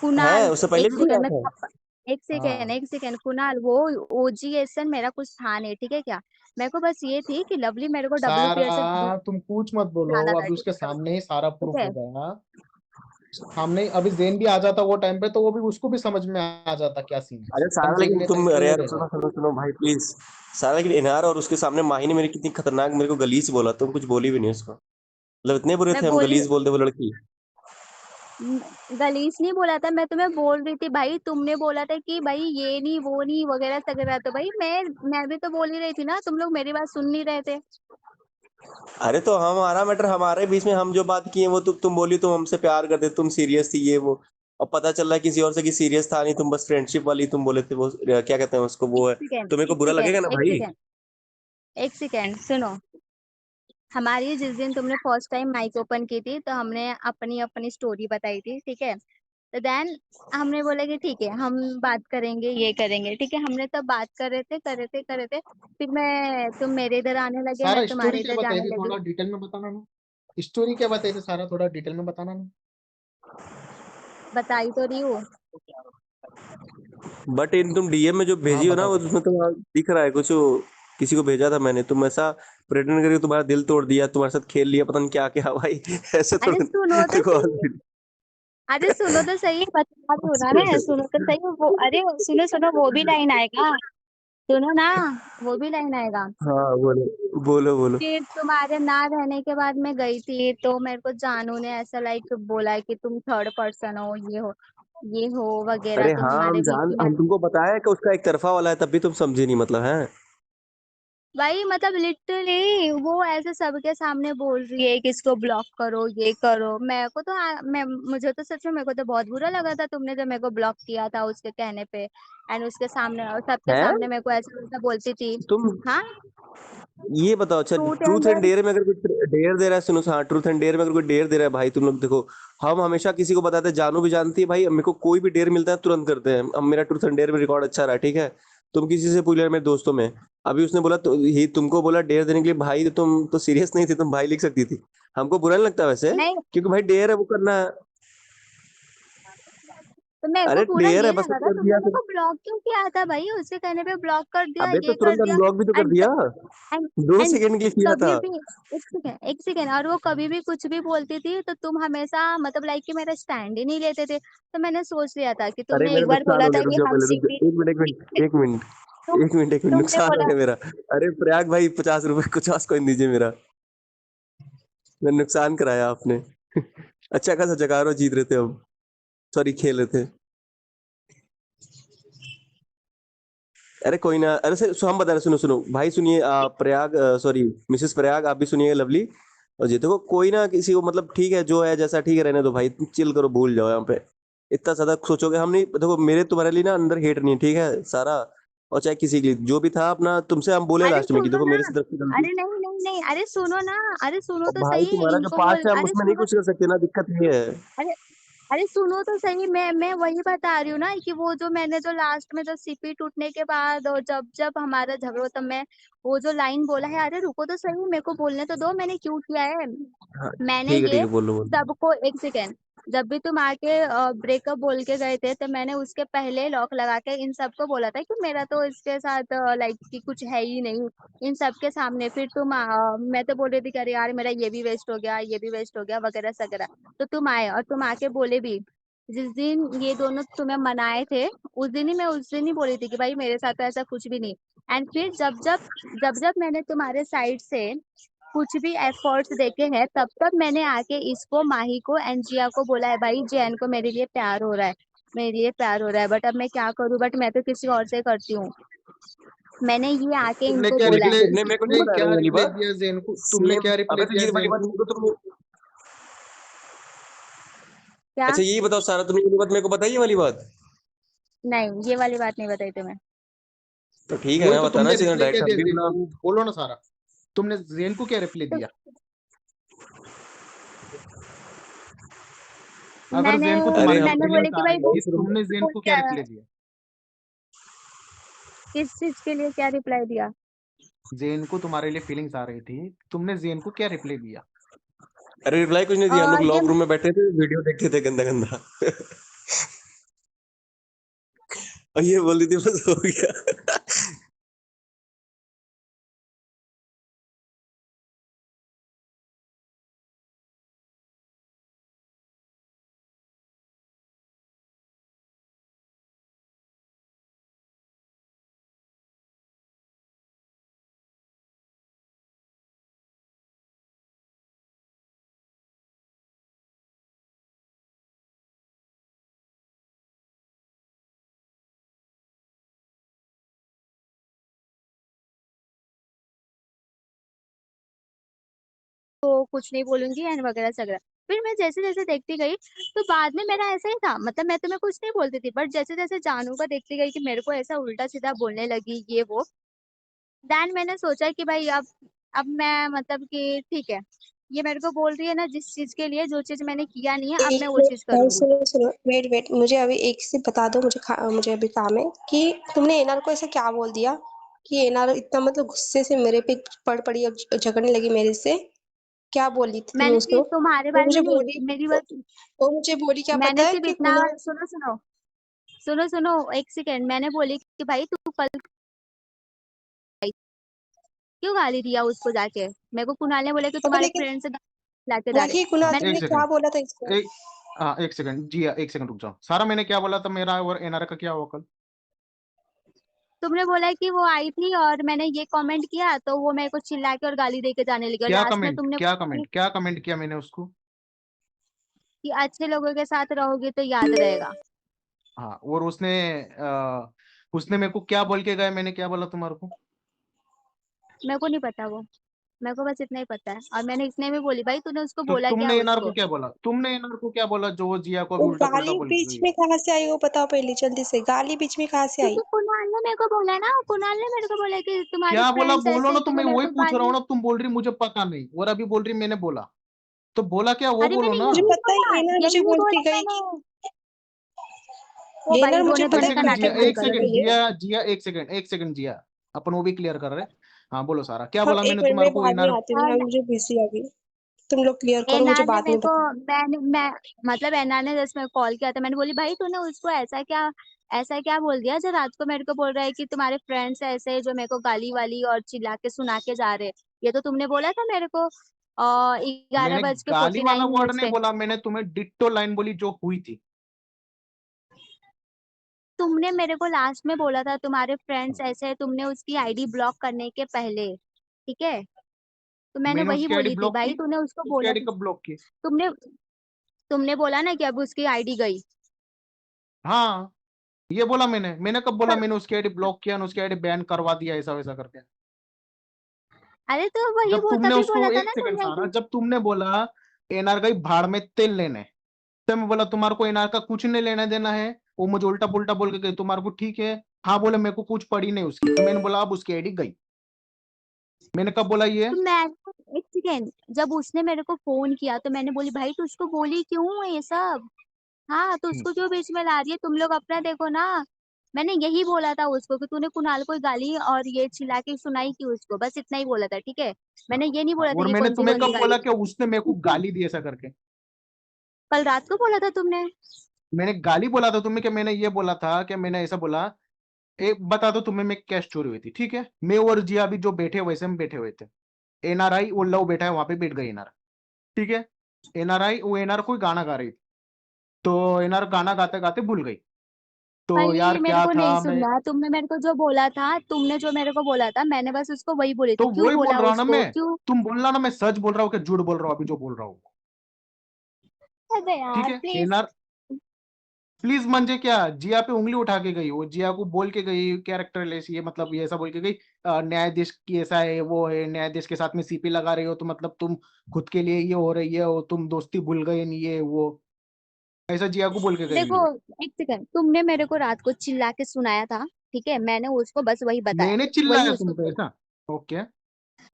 कुणाल, है, उससे पहले एक भी कोई आया सेकेंड था? एक सेकेंड हाँ एक सेकेंड कुणाल, वो ओजीएसएन मेरा कुछ था नहीं, ठीक है क्या? मेरे को बस ये थी कि लवली मेरे को डब्ल्यूपीएस से सारा, तुम कुछ मत बोलो, बुलाना था, अभी उसके ठीक है? सामने ही सारा ठीक प्रूफ है। हो गया। सामने अभी जेन भी आ जाता वो टाइम पे, तो वो भी, उसको भी समझ में आ जाता क्या सीन है। अरे हम सारा, देख लेकिन लेते तुम, हैं कि अरे वो यार रह सुनो गया। सुनो सुनो भाई प्लीज। सारा लेकिन इनार और उसके सामने माही ने मेरी कितनी खतरनाक मेरे को गलीज बोला, तुम कुछ बोली भी नहीं उसको। मतलब इतने बुरे मैं थे हम, बोली, गलीज बोलते वो लड़की। गलीस नहीं बोला था, मैं तुम्हें बोल रही थी भाई, तुमने बोला था कि भाई ये नहीं वो नहीं वगैरह वगैरह, तो भाई मैं भी तो बोल ही रही थी ना, तुम लोग मेरी बात सुन नहीं रहे थे। अरे तो हमारा मैटर, हमारे बीच में हम जो बात किए वो तुम बोली तुम हमसे प्यार करते, तुम सीरियस थी ये वो। अब पता चल रहा है किसी और से कि सीरियस था नहीं, तुम बस फ्रेंडशिप वाली तुम बोले थे, वो क्या कहते हैं उसको, वो है। तुम्हें को एक बुरा सेकेंड लगेगा ना एक भाई? सेकेंड एक सेकेंड सुनो। हमारी जिस दिन तुमने फर्स्ट टाइम माइक ओपन की थी, तो हमने अपनी अपनी स्टोरी बताई थी, ठीक है? तो देन हमने बोला कि ठीक है हम बात करेंगे, ये करेंगे, ठीक है? हमने तब बात कर रहे थे, फिर मैं, तुम मेरे इधर आने लगे, मैं सारा स्टोरी तुम्हारे क्या इधर बताई जाने थी, लगी। थोड़ा डिटेल में बताना ना। स्टोरी क्या बताई थी, सारा थोड़ा डिटेल में बताना ना। बताई तो रही हूँ। बट इन तुम डीएम में जो हाँ भेजी हो ना, बताओ वो बताओ। उसमें तो दिख रहा है कुछ किसी को भेजा था मैंने, तुम ऐसा प्रेटेंड करके तुम्हारा दिल तोड़ दिया, तुम्हारे साथ खेल लिया, पता नहीं क्या क्या भाई। ऐसे अरे थोड़ा सुनो तो देखो सही, अरे सुनो तो सही, बता दो ना, मैं सुनो तो सही, वो अरे सुनो सुनो, वो भी लाइन आएगा, सुनो ना, वो भी लाइन आएगा। हाँ बोलो बोलो बोलो। फिर तुम्हारे ना रहने के बाद मैं गई थी, तो मेरे को जानू ने ऐसा लाइक बोला कि तुम थर्ड पर्सन हो, ये हो वगैरह, अरे तो हाँ हमारे हम बीच जान, में। हम तुमको बताया कि उसका एक तरफा वाला है, तब भी तुम समझे नहीं मतलब है। भाई मतलब लिटरली वो ऐसे सबके सामने बोल रही है कि इसको ब्लॉक करो, ये करो, मेरे को तो मैं, मुझे तो सच में मेरे को तो बहुत बुरा लगा था, तुमने जब मेरे को ब्लॉक किया था उसके कहने पे, एंड उसके सामने और सबके हैं सामने मेरे को ऐसा वैसा बोलती थी। तुम हाँ, ये बताओ, अच्छा truth truth and and dare में अगर कोई डेयर दे रहा है, सुनो हाँ, ट्रूथ एंड डेयर में अगर कोई डेयर दे रहा है भाई, तुम लोग देखो, हम हमेशा किसी को बताते हैं, जानू भी जानती है भाई, मेरे को कोई भी डेयर मिलता है तुरंत करते हैं हम, मेरा ट्रूथ एंड डेयर में रिकॉर्ड अच्छा रहा है, ठीक है? तुम किसी से पूछ ले मेरे दोस्तों में, अभी उसने बोला तो ही तुमको बोला डेयर देने के लिए भाई, तो तुम तो सीरियस नहीं थी, तुम भाई लिख सकती थी। हमको बुरा नहीं लगता वैसे, नहीं, क्योंकि भाई डेयर है वो करना है। तो मेरे को अरे पूरा डेयर ये है बस, लगा था, कर तुमने दिया मेरे तो। को ब्लॉक क्यों किया था भाई, उसके कहने पे ब्लॉक कर दिया, अबे तो ये कर तुरंत दिया। अनब्लॉक भी तो कर एंड दिया, एंड 2 सेकंड के लिए किया कभी था। भी, एक सेकेंड, और वो कभी भी कुछ भी बोलती थी, तो तुम हमेशा मतलब लाइक कि मेरा स्टैंड ही नहीं लेते थे, तो मैंने सोच लिया था कि अरे तुमने मेरा एक बार नुकसान बोला हो गया, था रुक कि जाओ हम पहले, रुक सीपी, जाओ, एक मिनट तुम एक मिनट तुमने नुकसान हो बोला। गया मेरा। अरे प्रयाग भाई 50 रुपए 50 कॉइन दीजिए मेरा, मैं नुकसान कराया आपने। अच्छा खासा जगारो जीत रहे थे हम, सॉरी खेल रहे थे। अरे कोई ना, अरे हम बता रहे, सुनो सुनो भाई सुनिए, प्रयाग, सॉरी मिसेस प्रयाग, आप भी सुनिए लवली। और जी देखो, कोई ना किसी को मतलब ठीक है, जो है जैसा ठीक है रहने दो भाई, तुम चिल करो, भूल जाओ यहाँ पे। इतना ज्यादा सोचोगे हम नहीं, देखो मेरे तुम्हारे लिए ना अंदर हेट नहीं है, ठीक है सारा, और चाहे किसी के लिए जो भी था अपना, तुमसे हम बोले अरे लास्ट में कि सुनो देखो ना, मेरे से तरफ से गलती। अरे नहीं नहीं नहीं, अरे सुनो ना, अरे सुनो और तो भाई सही, तुम्हारा जो इनको बोल, पास्ट है हम अरे उसमें नहीं सुनो, कुछ कर सकते ना, दिक्कत ये है। अरे अरे सुनो तो सही, मैं वही बता रही हूँ ना कि वो जो मैंने जो लास्ट में जो सीपी टूटने के बाद और जब जब हमारा झगड़ा तब मैं वो जो लाइन बोला है, अरे रुको तो सही, मेरे को बोलने तो दो मैंने क्यों किया है। हाँ मैंने ठीक ये है बोलो बोलो। सबको, एक सेकेंड, जब भी तुम आके ब्रेकअप बोल के गए थे तो मैंने उसके पहले लॉक लगा के इन सबको बोला था कि मेरा तो इसके साथ लाइक कि कुछ है ही नहीं, इन सबके सामने। फिर तुम मैं तो बोल रही थी कि अरे यार मेरा ये भी वेस्ट हो गया, ये भी वेस्ट हो गया वगैरह वगैरह। तो तुम आए और तुम आके बोले भी, जिस दिन ये दोनों तुम्हें मनाए थे उस दिन ही मैं उस दिन ही बोली थी कि भाई मेरे साथ तो ऐसा कुछ भी नहीं। एंड फिर जब मैंने तुम्हारे साइड से कुछ भी एफर्ट्स देखे हैं तब तब मैंने आके इसको, माही को एंड जिया को बोला है भाई जैन को मेरे लिए प्यार हो रहा है, मेरे लिए प्यार हो रहा है, बट अब मैं क्या करूं, बट मैं तो किसी और से करती हूँ। मैंने ये आके तुमने इनको क्या बोला है। रिप्लाई तुमने मेरे को नहीं वो बताया क्या ये वाली रिप्लाई बात। दिया जेन को? तुमने सेम क्या अबे रिप्लाई तो दिया ये वाली जेन बात को? नहीं तो तुमने। क्या? अच्छा यही बताओ सारा, तुमने ये बात मेरे को बताई ये वाली बात। नहीं, ये वाली बात नहीं बताई तुम्हें। तो ठीक है वही ना, तो बताना तुमने सीधा रिप्लाई क्या डायरेक्ट दिया अभी जेन बोला। को? बोलो ना सारा। तुमने जेन को क्या रिप्लाई तो दिया? अगर मैंने जेन को अरे तुम्हारे लिए हम मैंने तो बोले फीलिंग्स कि आ भाई रही वो थी, इस रूम तुमने जेन वो को क्या क्या, रिप्लाई दिया? किस चीज के लिए क्या रिप्लाई दिया? जेन को तुम्हारे लिए फीलिंग्स आ रही थी, तुमने जेन को क्या रिप्लाई दिया? अरे रिप्लाई कुछ नहीं दिया, हम लोग ये लॉक रूम में बैठे थे वीडियो देखते थे गंदा गंदा। और ये बोल रही थी बस हो गया। तो कुछ नहीं बोलूंगी एंड वगैरह वगैरह। फिर मैं जैसे जैसे देखती गई तो बाद में मेरा ऐसा ही था, मतलब मैं तुम्हें कुछ नहीं बोलती थी, बट जैसे जैसे जानू का देखती गई कि मेरे को ऐसा उल्टा सीधा बोलने लगी ये वो, देन मैंने सोचा कि भाई अब मैं मतलब कि ठीक है, ये मेरे को बोल रही है ना जिस चीज के लिए, जो चीज मैंने किया नहीं है अब एक मैं वो मिनट चीज भाई, करूंगी। सुनो सुनो, वेट वेट, मुझे अभी एक से बता दो, मुझे अभी काम है कि तुमने एनआर को ऐसा क्या बोल दिया कि एनआर इतना मतलब गुस्से से मेरे पे पड़ पड़ी और झगड़ने लगी मेरे से। क्या बोली थी तुम मैंने उसको? सिर्फ तुम्हारे वो बारे में मुझे नहीं, बोली, मेरी बस, वो मुझे बोली क्या पता मैंने है सिर्फ कि इतना, कुणाल। सुनो सुनो सुनो सुनो, एक सेकेंड, मैंने बोली कि भाई तू कल क्यों गाली दिया उसको जाके, मेरे को कुणाल ने बोला कि अबे तुम्हारे लेकिन फ्रेंड से लाके जा वही कुणाल, रहे। एक तुमने क्या सेकंड, बोला था इसको? एक हाँ एक सेकंड जिया, एक सेकंड रुक जाओ। सारा मैंने क्या बोला था, मेरा और एनआर का क्या हुआ कल? तुमने बोला कि वो आई थी और मैंने ये कमेंट किया तो वो मेरे को चिल्ला के और गाली दे के जाने लगी, और क्या लास्ट में कमेंट तुमने क्या बोला कमेंट क्या कमेंट किया मैंने उसको? कि अच्छे लोगों के साथ रहोगे तो याद रहेगा। हाँ, और उसने मेरे को क्या बोल के गया, मैंने क्या बोला तुम्हारे को? मेरे को नहीं पता वो, मेरे को बस इतना ही पता है, और मैंने इतने में बोली भाई तूने उसको तो बोला क्या तुमने एनआर को उसको। क्या बोला? तुमने एनआर को क्या बोला जो वो जिया को अभी वो उल्टा पुल्टा गाली बोल के बीच गई? में कहाँ से आई वो बताओ पहले जल्दी से, गाली बीच में कहाँ से आई? क्योंकि कुणाल ने मेरे को बोला ना, कुणाल ने मेरे को बोला कि तुम्हारे क्या बोला फ्रेंड्स बोलो ऐसे ना, हैं, तो तो मैं वो मेरे वही को पूछ रहा हूँ गाली। ना। तुम बोल रही मुझे पता नहीं, और अभी बोल रही मैंने बोला। तो बोला क्या वो अरे बोलो मैंने ना। मुझे यही पता बोला, है, एनआर मुझे यही बोल के बोला गई मैंने। कि वो भाई एनआर मुझे रोने एक पता धोने है का सेकंड क्या जिया, नाटक बोल मत एक करो के सेकंड गई है। जिया, जिया एक सेकंड जिया। अपन वो भी क्लियर कर रहे हैं। हाँ बोलो सारा, क्या हाँ प्लीज बोला एक मैंने मिनट, तुम्हारे मैं को बाद में एनआर? आती हूँ, मैं मुझे बिजी आ गई। तुम लोग क्लियर करो, मुझे एनआर ने बाद मेरे में को, बताओ। मैं मतलब एनआर ने जैसे मेरे को कॉल किया था, मैंने बोली भाई तूने उसको ऐसा क्या बोल दिया जो रात को मेरे को बोल रहा है कि तुम्हारे फ्रेंड्स ऐसे हैं जो मेरे को गाली वाली और चिल्ला के सुना के जा रहे हैं। ये तो तुमने बोला था मेरे को ग्यारह मैंने बज के गाली फोर्टी वाला नाइन वर्ड मिनट्स नहीं पे। बोला, मैंने तुम्हें डिट्टो लाइन बोली जो हुई थी। तुमने मेरे को लास्ट में बोला था तुम्हारे फ्रेंड्स ऐसे हैं, तुमने उसकी आईडी ब्लॉक करने के पहले, ठीक है, तो मैंने मैंने वही उसकी आईडी बोली थी ब्लॉक भाई की। तूने उसको उसकी बोला आईडी था। कब ब्लॉक की? तुमने तुमने बोला ना कि अब उसकी आईडी गई। हाँ, ये बोला मैंने कब बोला पर मैंने उसकी आईडी ब्लॉक किया, उसकी आईडी बैन करवा दिया ऐसा वैसा करके? अरे तो वही जब वो तुमने तभी उसको, बोला था एक ना सेकंड तुमने सारा, कि जब तुमने बोला एनआर गई भाड़ में तेल लेने, तो मैं बोला तुम्हारे को एनआर का कुछ नहीं लेना देना है। वो मुझे उल्टा पुल्टा बोल के गई, तुम्हारे को ठीक है? हाँ बोले मेरे को कुछ पड़ी नहीं उसकी, तो मैंने बोला अब उसकी आईडी गई। मैंने कब बोला ये? तो मैं, एक सेकेंड, जब उसने मेरे को फोन किया तो मैंने बोली भाई तू उसको बोली क्यों ये सब, हाँ तो उसको क्यों बीच में ला रही है? तुम लोग अपना देखो ना। मैंने यही बोला था उसको कि तूने कुणाल को गाली और ये चिल्ला के सुनाई क्यों उसको, बस इतना ही बोला था, ठीक है। मैंने ये नहीं बोला था और कि मैंने कौन सी तुम्हें कौन सी कब बोला कि गाली। उसने मेरे को गाली दी ऐसा करके? कल रात को बोला था तुमने। मैंने गाली बोला था तुम्हें कि मैंने ये बोला था कि मैंने ऐसा बोला? एक बता दो तुम्हें, मैं कैश चोरी हुई थी, ठीक है, मैं और जिया भी जो बैठे वैसे हम बैठे हुए थे। एनआरआई वो लव बैठा है वहां पे, बैठ गई एनआर, ठीक है। एनआरआई वो एनआर कोई गाना गा रही थी, तो एनआर गाना गाते गाते भूल गई। तो यार भाई मेरे क्या को नहीं था मैं, सुनना, तुमने मेरे को जो बोला था, तुमने जो मेरे को बोला था, मैंने बस उसको वही बोली थी। तो क्यों वही बोल बोला रहा हूं ना उसको, मैं। क्यों? तुम बोलना ना मैं सच बोल रहा हूँ कि झूठ बोल रहा हूँ अभी जो बोल रहा हूँ, अबे ठीक यार है। प्लीज। एनआर प्लीज मंजे क्या, जिया पे उंगली उठा के गई, वो जिया को बोल के गई कैरेक्टरलेस, ये मतलब ये ऐसा बोल के गई न्यायाधीश की ऐसा है वो है, न्यायाधीश के साथ में सीपी लगा रही हो तो मतलब तुम खुद के लिए ये हो रही है, वो तुम दोस्ती भूल गए नहीं, ये वो ऐसा जिया को बोल के गई देखो वो। एक सेकंड, तुमने मेरे को रात को चिल्ला के सुनाया था, ठीक है, मैंने उसको बस वही बताया। मैंने वही चिल्लाया उसको तुम पे ऐसा? ओके।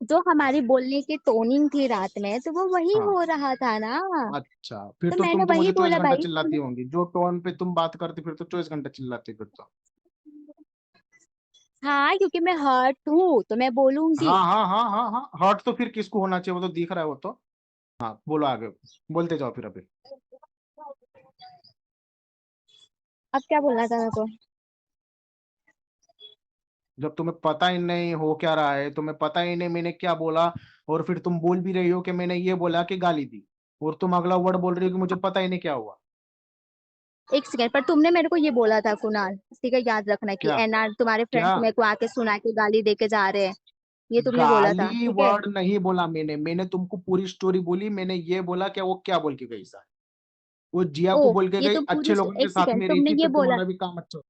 जो हमारी बोलने की टोनिंग थी रात में, तो वो वही हाँ, हो रहा था ना। अच्छा, फिर तो तो मैंने तुम तो वही मुझे 24 बोला घंटा भाई चिल्लाती होंगी, जो टोन पे तुम बात करती फिर तो 24 घंटा चिल्लाती फिर तो। हाँ क्योंकि मैं हर्ट हूँ तो मैं बोलूंगी। हाँ हाँ हाँ हाँ हाँ, हर्ट तो फिर किसको होना चाहिए, वो तो दिख रहा है वो तो। हाँ बोलो आगे, बोलते जाओ फिर अभी। अब क्या बोलना था मेरे को? जब तुम्हें पता ही नहीं हो क्या रहा है, तुम्हें पता ही नहीं मैंने क्या बोला, और फिर तुम बोल भी रही हो कि मैंने ये बोला कि गाली दी, और तुम अगला वर्ड बोल रही हो कि मुझे पता ही नहीं क्या हुआ। एक सेकंड, पर तुमने मेरे को ये बोला था कुणाल, ठीक है, याद रखना कि क्या? एनआर तुम्हारे फ्रेंड्स क्या? मेरे को आके सुना के गाली दे के जा रहे हैं, ये तुमने बोला था, गाली ठीक है। वर्ड नहीं बोला मैंने तुमको पूरी स्टोरी बोली, मैंने ये बोला कि वो क्या बोल के गई सर, वो जिया ओ, को बोल के ये गई तो पूरी, अच्छे लोगों के एक साथ सेकंड, में रही तुमने थी ये फिर बोला, तुम्हारा भी काम अच्छा।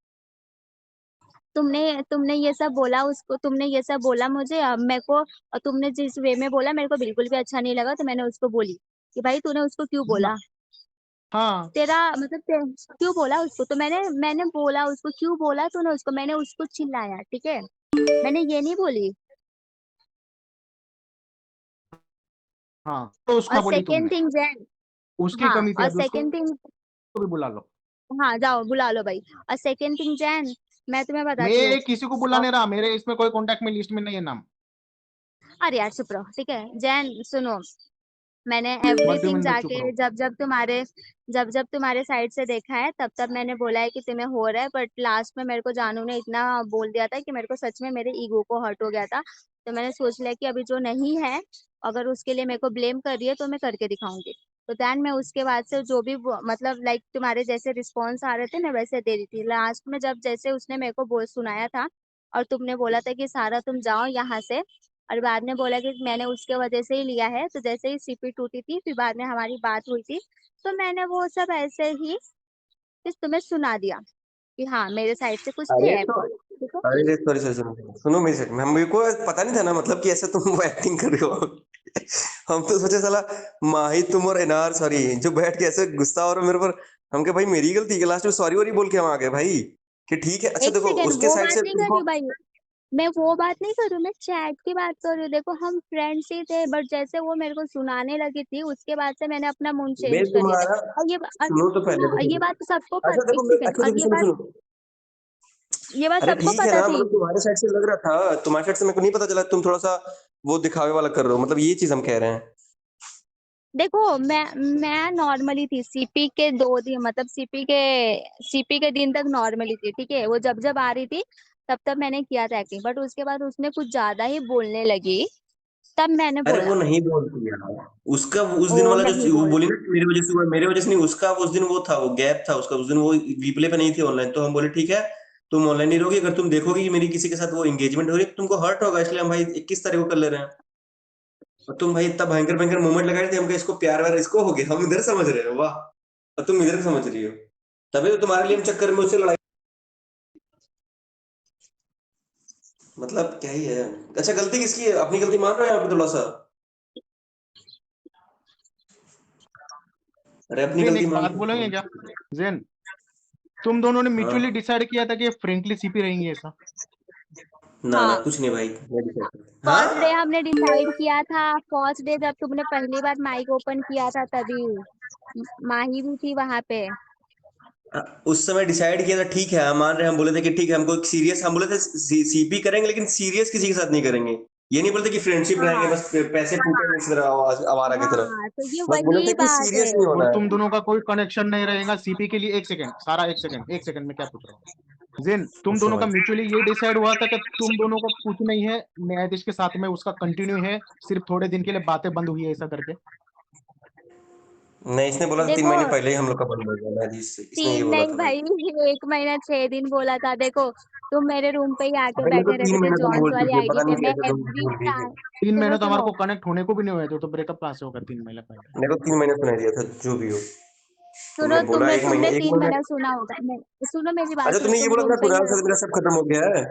तुमने तुमने ये सब बोला उसको, तुमने ये सब बोला मुझे, अब मेरे को, और तुमने जिस वे में बोला मेरे को बिल्कुल भी अच्छा नहीं लगा, तो मैंने उसको बोली कि भाई तूने उसको क्यों ना, बोला, हाँ। तेरा मतलब क्यों बोला उसको, तो मैंने बोला उसको क्यों बोला तूने उसको, मैंने उसको चिल्लाया, ठीक है, मैंने ये नहीं बोली। हाँ तो उसका और बोली सेकेंड तुमने, थिंग जैन, उसकी हाँ कमी थी, और अभी उसको सेकेंड थिंग, भी बुला लो। हाँ जाओ बुला लो भाई। और सेकेंड थिंग जैन, मैं तुम्हें बताती हूँ। मैं किसी को बुला नहीं रहा, मेरे इसमें कोई कांटेक्ट में लिस्ट में नहीं है नाम। अरे यार चुप रहो, ठीक है जैन, सुनो, मैंने व्हाट डू एवरीथिंग मीन मैं चुप जाके रहा हूँ? जब जब तुम्हारे साइड से देखा है, तब तब मैंने बोला है कि तुम्हें हो रहा है, बट लास्ट में मेरे को जानू ने इतना बोल दिया था कि मेरे को सच में मेरे ईगो को हर्ट हो गया था, तो मैंने सोच लिया कि अभी जो नहीं है, अगर उसके लिए मेरे को ब्लेम कर रही है तो मैं करके दिखाऊंगी। तो दैन मैं उसके बाद से जो भी मतलब लाइक तुम्हारे जैसे रिस्पॉन्स आ रहे थे मैं वैसे दे रही थी, लास्ट में जब जैसे उसने मेरे को बोल सुनाया था, और तुमने बोला था कि सारा तुम जाओ यहाँ से, और बाद में बोला कि मैंने उसके वजह से ही लिया है, तो जैसे ही सीपी टूटी थी फिर बाद में हमारी बात हुई थी, तो मैंने वो सब ऐसे ही फिर तुम्हें सुना दिया कि हाँ मेरे साइड से कुछ अरे है, तो ठीक है। अरे सॉरी सॉरी सुनो सुनो मेरी सेकंड, हम मेरे को पता नहीं था ना मतलब कि ऐसे तुम वो एक्टिंग कर रहे हो। हम तो सोचे साला माही तुम और एनआर सॉरी जो बैठ के ऐसे गुस्सा हो रहे हो मेरे पर, हम के भाई मेरी गलती है, लास्ट में सॉरी वॉरी बोल के हम आ गए भाई कि ठीक है। अच्छा एक देखो सेकेंड, उसके वो साइड बात से नहीं कर रही तुमको, हूँ भाई, मैं वो बात नहीं कर रही हूँ, मैं चैट की बात कर रही हूँ। देखो हम फ्रेंड्स ही थे, बट जैसे वो मेरे को सुनाने लगी थी उसके बाद से मैंने अपना मूड मैं चेंज कर लिया था। तुम्हारा और ये सुनो तो पहले सुनो, तो ये सुनो। बात सबको अच्छा पता, देखो एक सेकेंड, अच्छा और देखो सुनो सुनो, ये बात अरे सबको ठीक है पता ना थी। मतलब तुम्हारे साइड से लग रहा था, तुम्हारे साइड से मेरे को नहीं पता चला, तुम थोड़ा सा वो दिखावे वाला कर रहे हो, मतलब ये चीज हम कह रहे हैं। देखो मैं नॉर्मली थी, सीपी के 2 दिन, मतलब सीपी के दिन तक नॉर्मली थी, ठीक है, वो जब जब आ रही थी तब तब मैंने किया था एक्टिंग, बट उसके बाद उसने कुछ ज्यादा ही बोलने लगी, तब मैंने अरे वो बोला। नहीं बोलती यार, उसका उस वो दिन वाला नहीं जो वो बोली बोलती। ना कि मेरी वजह से हुआ, मेरे वजह से नहीं, उसका उस दिन वो था, वो गैप था उसका, उस दिन वो रीप्ले पे नहीं थी ऑनलाइन, तो हम बोले ठीक है तुम ऑनलाइन नहीं रहोगी, अगर तुम देखोगे कि मेरी किसी के साथ वो एंगेजमेंट हो रही है तो तुमको हर्ट होगा, इसलिए हम भाई 21 तारीख को कर ले रहे हैं। और तुम भाई इतना भयंकर भयंकर मोमेंट लगा रहे थे, हम कहा इसको प्यार व्यार इसको हो गया, हम इधर समझ रहे हो वाह, और तुम इधर समझ रही हो, तभी तो तुम्हारे लिए हम चक्कर में उससे लड़ाई, मतलब क्या ही है। अच्छा गलती किसकी है, अपनी गलती मान रहे हो यहाँ पे थोड़ा सा, अरे अपनी जेन गलती एक मान बात बोलेंगे क्या? जेन, तुम दोनों ने हाँ म्यूचुअली डिसाइड किया था कि फ्रेंकली सीपी रहेंगे ऐसा? ना ना हाँ, कुछ नहीं भाई, मैं decide करता। फर्स्ट डे हाँ हमने डिसाइड किया था, फर्स्ट डे जब तुमने पहली बार माइक ओपन किया था तभी, माही भी थी वहां पे। उस समय डिसाइड किया था, ठीक है हम मान रहे हैं, हम बोले थे कि ठीक है हमको सीरियस, हम बोले थे सीपी करेंगे लेकिन सीरियस किसी के साथ नहीं करेंगे। ये नहीं बोलते कि फ्रेंडशिप रहेंगे हाँ बस पैसे फूटेंगे इस तरह आवारा की तरह। हाँ, तो ये बस बोले वही थे कि बात है। सीरियस नहीं और होना तुम है। दोनों का कोई कनेक्शन नहीं रहेगा सीपी के लिए। एक सेकंड सारा, एक सेकंड में क्या पूछ रहा हूँ जिन, तुम अच्छा दोनों का भाई, म्यूचुअली ये डिसाइड हुआ था कि तुम दोनों का कुछ नहीं है, न्यायाधीश के साथ में उसका कंटिन्यू है, सिर्फ थोड़े दिन के लिए बातें बंद हुई है ऐसा करके? नहीं इसने बोला था 3 देखो, महीने पहले ही हम लोग का बंद हो गया न्यायाधीश से, इसने ये तीन बोला नहीं था भाई। भाई, 1 महीना 6 दिन बोला था। देखो, तुम मेरे रूम पे ही आके अबे मेरे को बैठे रहते 3 थे महीने तुम जॉन्स बोल वाली चुकी है, आईडी पता पे। नहीं मैं कैसे तुम एवरी भूल गई थी। टाइम, 3 महीने सुनो तो हमारे सुनो, को कनेक्ट होने को भी नहीं हुए थे, तो ब्रेकअप कहाँ से होगा 3 महीने पहले? मेरे को 3 महीने सुनाई दिया था जो भी हो। सुनो, तुमने बोला तुमने 1 तुमने महीने, 1 3 महीने। महीना सुना होगा। सुनो मेरी बात, अच्छा सुनो, तुमने ये तुम बोला रूम था पे ही कुणाल हो। से मेरा सब खत्म हो गया है।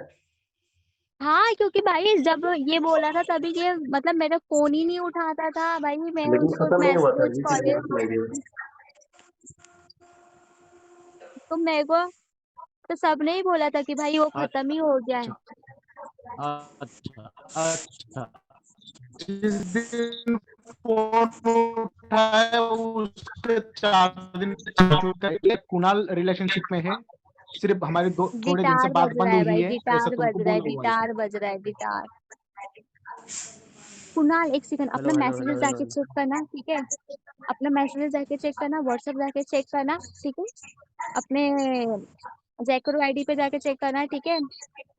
हाँ, क्योंकि भाई जब ये बोला था तभी ये मतलब मेरा फोन ही नहीं उठाता था भाई। मैं लेकिन उसको खत्म नहीं हुआ था, मैसेज ये चीज मेरे कॉलेज, को सुनाई दिया। तो मेरे को तो सबने ही बोला था कि भाई वो खत्म ही हो गया है। अच्छा अच्छा अच्छा। जिस दिन फोन उठाया उसके 4 दिन पहले कुणाल रिलेशनशिप में है, सिर्फ हमारी दो थोड़े दिन से गिटार बात बज बंद रहा है हुई भाई, है, ऐसा गिटार तुमको बज रहा है, बोला हुआ है गिटार सर। बज रहा है, गिटार। कुणाल, एक सेकंड, अपना hello hello hello messages hello जाके चेक करना, ठीक है? अपना मैसेजेस जाके चेक करना, व्हाट्सएप जाके चेक करना, ठीक है? अपने जैकरो आईडी पे जाके चेक करना, ठीक है?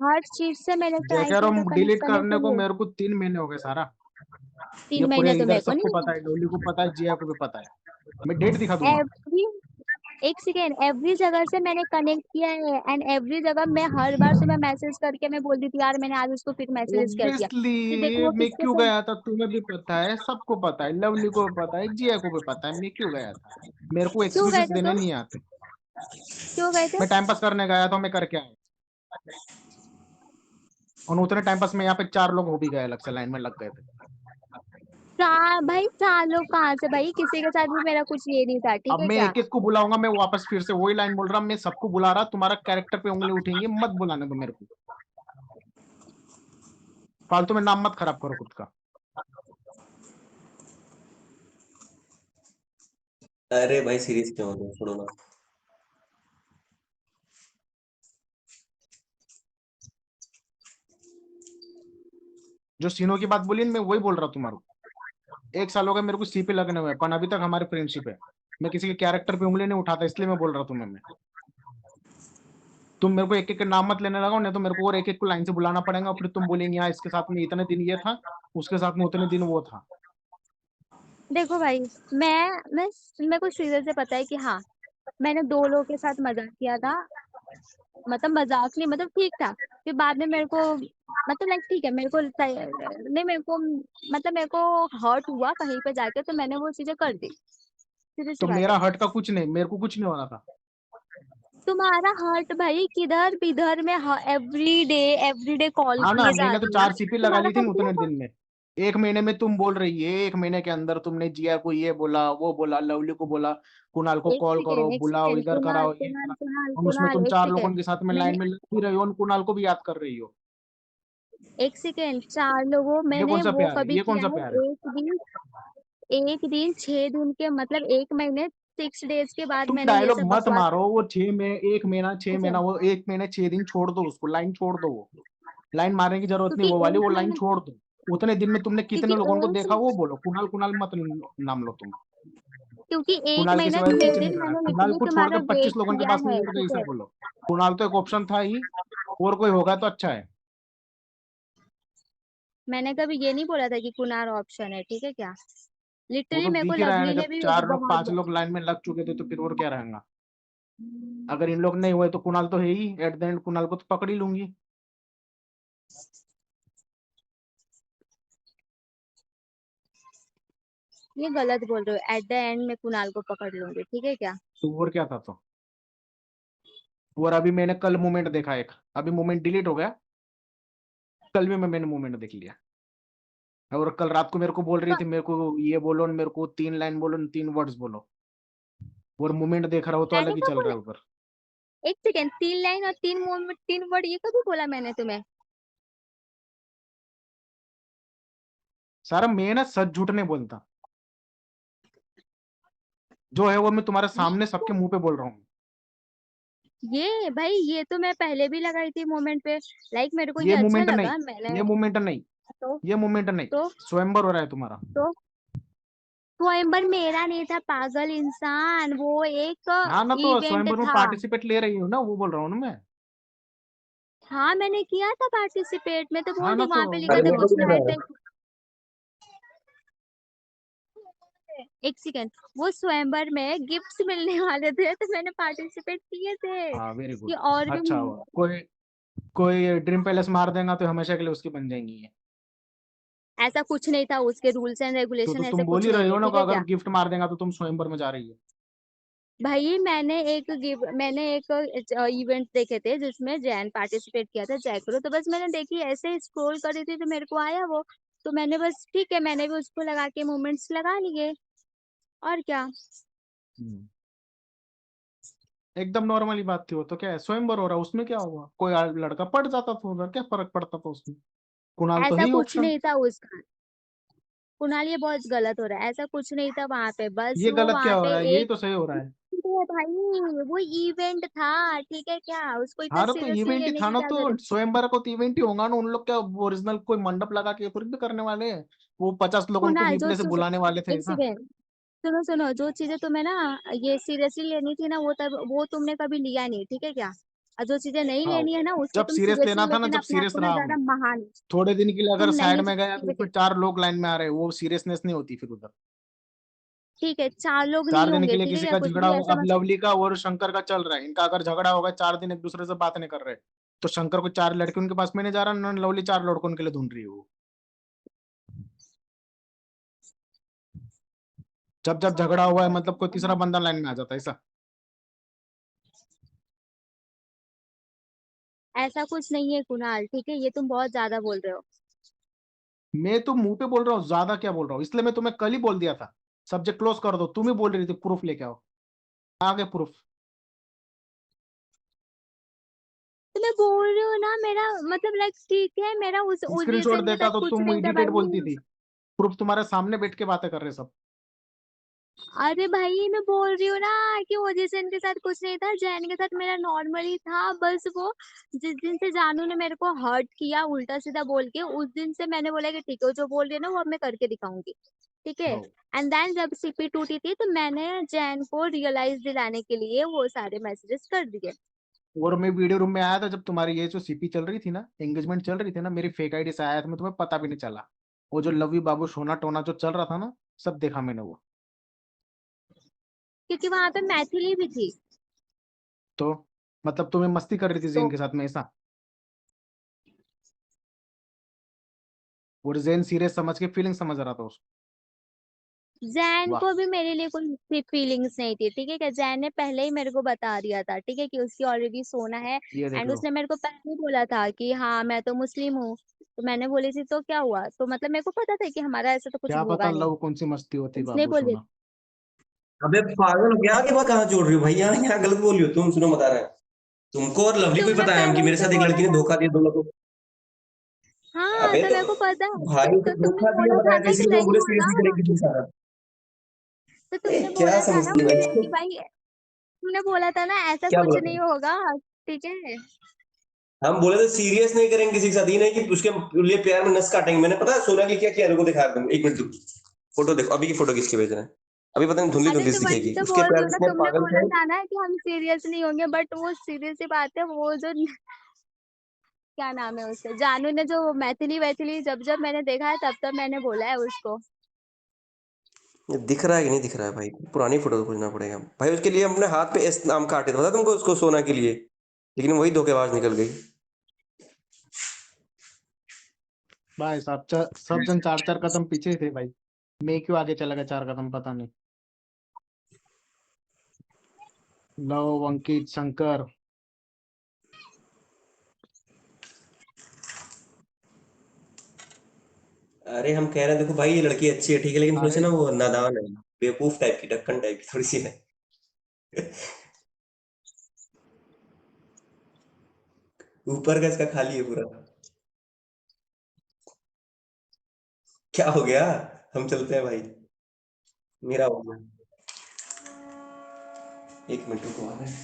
हर चीज से मैंने ट्राई जैकर किया था कनेक्ट डिलीट करने करने के को लिए। मेरे को 3 महीने हो गए सारा। ये 3 महीने पूरे तो इधर मेरे को सबको नहीं पता है, डोली को पता है, जिया को भी पता है। मैं डेट दिखा है। दूंगा। एक सेकेंड, एवरी जगह से मैंने कनेक्ट किया है, एंड एवरी जगह मैं हर बार सुबह मैसेज करके मैं बोलती थी यार मैंने आज उसको फिर मैसेज कर दिया। फिर देखो ऑब्वियसली वो मैं किसके क्यों साथ, गया था तुम्हें भी पता है, सबको पता है, लवली को भी पता है, जिया को भी पता है मैं क्यों गया था। मेरे को क्यों गए एक्सक्यूजेस थे देने तुम, नहीं आते। क्यों गए थे? मैं टाइम पास करने गया था, मैं करके आया। और उतने टाइम पास में यहाँ पे 4 लोग हो भी गए, अलग से लाइन में लग गए थे। चार भाई, 4 लोग कहाँ से भाई, किसी के साथ भी मेरा कुछ ये नहीं था, ठीक अब है मैं क्या? एक एक को बुलाऊंगा, मैं वापस फिर से वही लाइन बोल रहा, मैं सबको बुला रहा, तुम्हारा कैरेक्टर पे उंगली उठेंगी, मत बुलाने दो मेरे को। फालतू में नाम मत खराब करो खुद का। अरे भाई सीरियस क्यों हो गए, छोड़ो ना। जो सीनो की बात बोली ना, मैं वही बोल रहा तुम्हारे को। 1 साल हो गया मेरे को सी पे लगने हुए, पर अभी तक हमारी फ्रेंडशिप है। मैं किसी के कैरेक्टर पे उंगली नहीं उठाता, इसलिए मैं बोल रहा तुम्हें। मैं तुम मेरे को एक एक के नाम मत लेने लगाओ, नहीं तो मेरे को और एक एक को लाइन से बुलाना पड़ेगा, फिर तुम बोलेंगे हाँ इसके साथ में इतने दिन ये था, उसके साथ में उतने दिन वो था। देखो भाई, मैं मेरे को श्रीधर से पता है कि हाँ, मैंने 2 लोगों के साथ मजाक किया था। मतलब मजाक नहीं, मतलब ठीक था। फिर बाद में मेरे को मतलब लाइक ठीक है, मेरे को नहीं, मेरे को मतलब मेरे को हर्ट हुआ कहीं पे जाके, तो मैंने वो चीजें कर दी, सीधी सी तो बात है। मेरा हर्ट का कुछ नहीं, मेरे को कुछ नहीं हो रहा था। तुम्हारा हर्ट भाई किधर बिधर में, एवरी डे कॉल हाँ ना, किए जा मैंने तो रही है, 4 सीपी लगा तुम्हारा ली थी हर्ट ना नहीं उतने होता? दिन में। 1 महीने में तुम बोल रही है, 1 महीने के अंदर तुमने जिया को ये बोला, वो बोला, लवली को बोला, कुणाल को कॉल करो, एक बुलाओ, सेकेंड, इधर कुणाल कराओ, ये कुणाल करा। कुणाल और उसमें कुणाल, तुम एक 4 लोगों सेकेंड। के साथ में मैंने लाइन में लगी रही हो और कुणाल को भी याद कर रही हो। 4 लोगों ये कौन मैंने सा वो प्यार है, कभी ये कौन किया सा है, प्यार है? 1 दिन 6 दिन के मतलब 1 महीने 6 डेज के बाद तुम मैंने ये डायलॉग सब मत बकवास। मारो, वो 1 महीना 6 महीना, अच्छा, वो 1 महीने 6 दिन छोड़ दो उसको, लाइन छोड़ दो। वो लाइन मारने की जरूरत नहीं, क्योंकि वो वाली वो एक लाइन महीना छोड़ दो। उतने दिन में तुमने क्योंकि कितने लोगों को एक देखा वो बोलो, कुणाल कुणाल मत नाम लो तुम। क्योंकि एक कुणाल के महीना सिवाय छह कुछ नहीं दिन करा, मैंने कुणाल लिटरली को छोड़ तुम्हारा के वेट 25 लोगों के किया पास में है, मिल गए, ठीक इसे है? बोलो। कुणाल तो एक ऑप्शन था ही, और कोई होगा तो अच्छा है। मैंने कभी ये नहीं बोला था कि कुनार ऑप्शन है, ठीक है क्या? वो लिटरली तो मेरे को दिख ही रहा है ना, लवली ने जब भी 4 लोग बहुत 5 लोग लाइन में लग चुके थे तो फिर और क्या रहेगा। अगर इन लोग नहीं हुए तो कुणाल तो है ही, एट द एंड कुणाल को तो पकड़ ही लूंगी। ये गलत बोल रहे हो, एट द एंड में कुणाल को पकड़ लूंगी, ठीक है क्या? तो और क्या था तो। और अभी मैंने कल मूवमेंट देखा एक, अभी मूवमेंट डिलीट हो गया, कल भी मैंने मूवमेंट देख लिया। और कल रात को मेरे को बोल रही तो थी, मेरे को ये बोलो, मेरे को 3 लाइन बोलो, 3 वर्ड्स बोलो। और मूवमेंट देख रहा हो तो अलग मैंने ही कब चल रहा बोला? है ऊपर। एक सेकेंड, 3 लाइन और 3 वर्ड, ये कभी बोला मैंने तुम्हें? सारा मैं ना सच झूठ नहीं बोलता, जो है वो मैं तुम्हारे सामने सबके मुंह पे बोल रहा हूँ। ये भाई ये तो मैं पहले भी लगाई थी मोमेंट पे, लाइक मेरे को ये ये अच्छा मूवमेंट नहीं, लगा, मैंने ये मूवमेंट नहीं, तो ये मूवमेंट नहीं, तो स्वयंवर हो रहा है तुम्हारा। तो स्वयंवर मेरा नहीं था पागल इंसान, वो एक हाँ ना, तो इवेंट स्वयंवर में था। पार्टिसिपेट ले रही हो ना, वो बोल रहा हूँ ना मैं। हाँ मैंने किया था पार्टिसिपेट, मैं तो हाँ बोल ना, रही तो वहां पे लिखा अरे था वो कुछ तो लाए क्या थे। एक सेकेंड, वो स्वयंवर में गिफ्ट्स मिलने वाले थे तो मैंने पार्टिसिपेट किए थे हाँ वेरी कि गुड, और भी। अच्छा हुआ। कोई कोई ड्रीम पैलेस मार देगा तो हमेशा के लिए उसकी बन जाएंगी ये। ऐसा कुछ नहीं था, उसके रूल्स एंड तो रेगुलेशन ऐसे तुम बोल कुछ ही रहे नहीं है, हो ना ठीक कि है अगर क्या। गिफ्ट मार देगा तो तुम स्वयंवर में जा रही है। भाई मैंने एक इवेंट देखे थे जिसमें जैन पार्टिसिपेट किया था जयकरो, तो बस मैंने देखी, ऐसे ही स्क्रॉल करी थी तो मेरे को आया वो, तो मैंने बस ठीक है, मैंने भी उसको लगा के मोमेंट्स लगा लिए, और क्या। हम्म। एकदम नॉर्मली बात थी वो, तो क्या है, स्वयंवर हो रहा है, उसमें क्या हुआ, कोई लड़का पड़ जाता था उधर, क्या फर्क पड़ता था उसमें। कुणाल तो है ऐसा ही कुछ ऑप्शन। नहीं था उसका, कुणाल ये बहुत गलत हो रहा है, ऐसा कुछ नहीं था वहां पे, बस ये वो गलत क्या वहां हो पे रहा है, यही एक तो सही हो रहा है। भाई वो इवेंट था, ठीक है क्या, उसको इतना हाँ तो सीरियसली इवेंट ही लेने था की ना, क्या तो जरूरत। स्वयंवर को तो इवेंट ही होगा ना, उन लोग क्या ओरिजिनल कोई मंडप लगा के थोड़ी भी करने वाले हैं। वो 50 लोगों को कुणाल जो वीपले से बुलाने वाले थे एक ना। सेकेंड, सुनो सुनो, जो चीजें तुम्हें ना ये सीरियसली लेनी थी ना, वो तुमने कभी लिया नहीं, ठीक है क्या। और जो चीजें नहीं हाँ, लेनी है ना उसको जब तुम सीरियस सीरियसली लेना था ना, लेके ना जब अपने आप सीरियस को ना रहा ज्यादा मैं। महान, थोड़े दिन के लिए अगर तुम साइड नहीं में गया तो उसमें 4 लोग लाइन में आ रहे हैं, वो सीरियसनेस नहीं होती फिर उधर। ठीक है, 4 लोग नहीं 4 दिन के होंगे, लिए ठीक है किसी क्या, का कुछ झगड़ा भी हो, ऐसा अब मत। लवली का और शंकर का चल रहा है, इनका अगर झगड़ा होगा, 4 दिन एक दूसरे से बात नहीं कर रहे, तो शंकर को 4 लड़के उनके पास में नहीं जा रहा ना, लवली 4 लड़कों के लिए ढूंढ रही है वो। जब जब झगड़ा हुआ है मतलब कोई तीसरा बंदा लाइन में आ जाता है ऐसा। ऐसा कुछ नहीं है कुणाल, ठीक है, ये तुम बहुत ज्यादा बोल रहे हो। मैं तो मुंह पे बोल रहा हूँ, ज्यादा क्या बोल रहा हूँ, इसलिए मैं तुम्हें कल ही बोल दिया था सब्जेक्ट क्लोज कर दो, तुम ही बोल रही थी प्रूफ लेके आओ, आगे प्रूफ। तो मैं बोल रही हूँ ना, मेरा मतलब लाइक ठीक है, मेरा उस स्क्रीनशॉट ओजीएसएन के देता साथ तो कुछ तुम नहीं था इरिटेट बोलती भाई। थी, प्रूफ तुम्हारे सामने बैठ के बातें कर रहे सब। अरे भाई मैं बोल रही हूँ ना कि ओजीएसएन के साथ कुछ नहीं था, जैन के साथ मेरा नॉर्मली था, बस वो जिस दिन से जानू ने मेरे को हर्ट किया उल्टा सीधा बोल के, उस दिन से मैंने बोला कि ठीक है, जो बोल रही है ना वो अब मैं करके दिखाऊंगी, ठीक है। हाँ। एंड देन जब सीपी टूटी थी तो मैंने जैन को रियलाइज दिलाने के लिए वो सारे मैसेजेस कर दिए। और मैं वीडियो रूम में आया था जब तुम्हारी ये जो सीपी चल रही थी ना, एंगेजमेंट चल रही थी ना, मेरी फेक आईडी से आया था मैं, तुम्हें पता भी नहीं चला। वो जो लवी बाबू सोना टोना जो चल रहा था ना, सब देखा मैंने वो। क्योंकि वहां पे मैथिली भी थी। तो मतलब तुम्हें मस्ती कर रही थी तो जेन के साथ में ऐसा, और जेन सीरियस समझ के फीलिंग समझ रहा था उसको। जैन वाह। को भी मेरे लिए कोई फीलिंग्स नहीं थी, ठीक है क्या, जैन ने पहले ही मेरे को बता दिया था, ठीक है, कि उसकी ऑलरेडी सोना है। ये देख एंड लो, उसने मेरे को पहले ही बोला था कि हाँ मैं तो मुस्लिम हूँ, तो मैंने बोली थी तो क्या हुआ, तो मतलब मेरे को पता था कि हमारा ऐसा तो कुछ क्या पता होगा नहीं। लव कौन सी मस्ती होती उसने बाबू बोली। सोना। अबे पागल हो गया, आगे बात कहाँ जोड़ रही हो भाई, यहाँ यहाँ गलत बोल रही हो तुम, सुनो बता रहे हैं। तुमको और लवली को ही तुमने पता है कि पहले ही मेरे तो साथ एक बोला लड़की ने था। धोखा दिया दोनों को। हाँ अबे तो तो मेरे को पता है, भाई तो तुमने धोखा दिया बोला था बताया था, ना कि इसीलिए तुम नहीं बोले सीरियस होगा, नहीं करेंगे किसी के साथ। तो अरे तुमने क्या बोला था ना समझती है मुझे भाई, कि भाई, तुमने बोला था ना ऐसा क्या कुछ बोला था? नहीं होगा, ठीक है। हम बोले थे सीरियस नहीं करेंगे किसी के साथ, ये नहीं कि उसके लिए प्यार में नस काटेंगे। मैंने पता है सोना की क्या किया, रुको दिखा दूं, 1 मिनट रुको। फोटो देखो, अभी की फोटो किसके भेज रहे हैं, अभी पता नहीं धुंधली अरे धुंधली तो सी वही दिखेगी, तो उसके बोल रही प्यार हूँ में ना, इतने तुमने पागल बोला थे। था ना कि हम सीरियस नहीं होंगे, बट वो सीरियस सी बात है, वो जो क्या नाम है उससे, जानू ने जो मैथिली वैथिली जब जब मैंने देखा है तब तब मैंने बोला है उसको। ये दिख रहा है कि नहीं दिख रहा है भाई, पुरानी फोटो खोजना पड़ेगा भाई, उसके लिए हमने हाथ पे एस नाम काटे थे, पता तुमको, उसको सोना के लिए, लेकिन वही धोखेबाज निकल गई। भाई साहब, सब जन 4 4 कदम पीछे थे भाई, मैं क्यों आगे चला गया 4 कदम, पता नहीं। लव, अंकित, शंकर। अरे हम कह रहे हैं देखो भाई, ये लड़की अच्छी है ठीक है, लेकिन थोड़ी सी अरे ना वो नादान है, बेवकूफ टाइप की, ढक्कन टाइप की थोड़ी सी है। ऊपर का इसका खाली है पूरा। क्या हो गया, हम चलते हैं भाई, मेरा हो गया। 1 मिनट रुको, आ रहे हैं।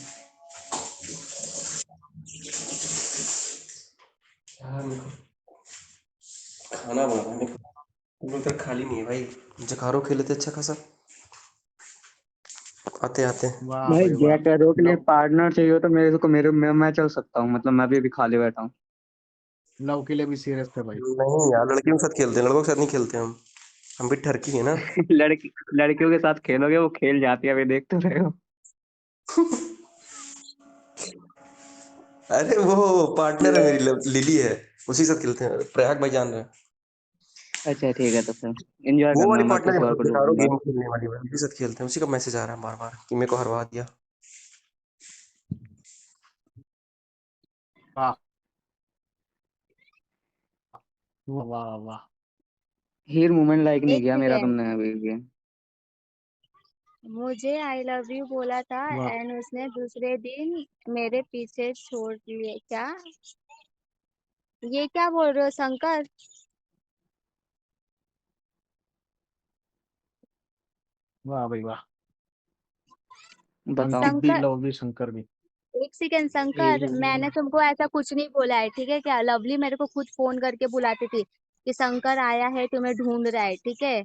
खाना बनाना है मेरे को खाली नहीं है भाई। जकारो खेले थे अच्छा खासा। आते आते वाह भाई भाई वाह। जैकरो के लिए लव पार्टनर चाहिए हो तो मेरे को मैं चल सकता हूँ, मतलब मैं भी अभी खाली बैठा हूँ। लव के लिए भी सीरियस थे भाई। नहीं यार, लड़कियों के साथ खेलते हैं, लड़कों के साथ नहीं खेलते हम भी ठरकी है ना। लड़कियों के साथ खेलोगे वो खेल जाती है, अभी देख तो रहे हो। अरे वो पार्टनर है मेरी, लिली है, उसी के साथ खेलते हैं, प्रयाग भाई जान रहे हैं। अच्छा ठीक है, तो फिर एंजॉय वो करना, वाली मैं पार्टनर किसी है और भाई, को जकारो ढूंढूंगा। गेम खेलने वाली भाई, उसी के साथ खेलते हैं। उसी का मैसेज आ रहा है बार बार कि मेरे को हरवा दिया। वाह वाह वाह वाह। हीर मूवमेंट लाइक नहीं एक किया मेरा सेकेंड, तुमने अभी भी। मुझे आई लव यू बोला था वाह एंड उसने दूसरे दिन मेरे पीछे छोड़ दिए क्या? ये क्या बोल रहे हो शंकर? वाह भाई वाह। बताओ। अंकित भी, शंकर, लव भी, शंकर भी। एक सेकेंड शंकर, मैंने तुमको ऐसा कुछ नहीं बोला है, ठीक है क्या? लवली मेरे को खुद फोन करके बुलाती थी कि शंकर आया है तुम्हें ढूंढ रहा है, ठीक है?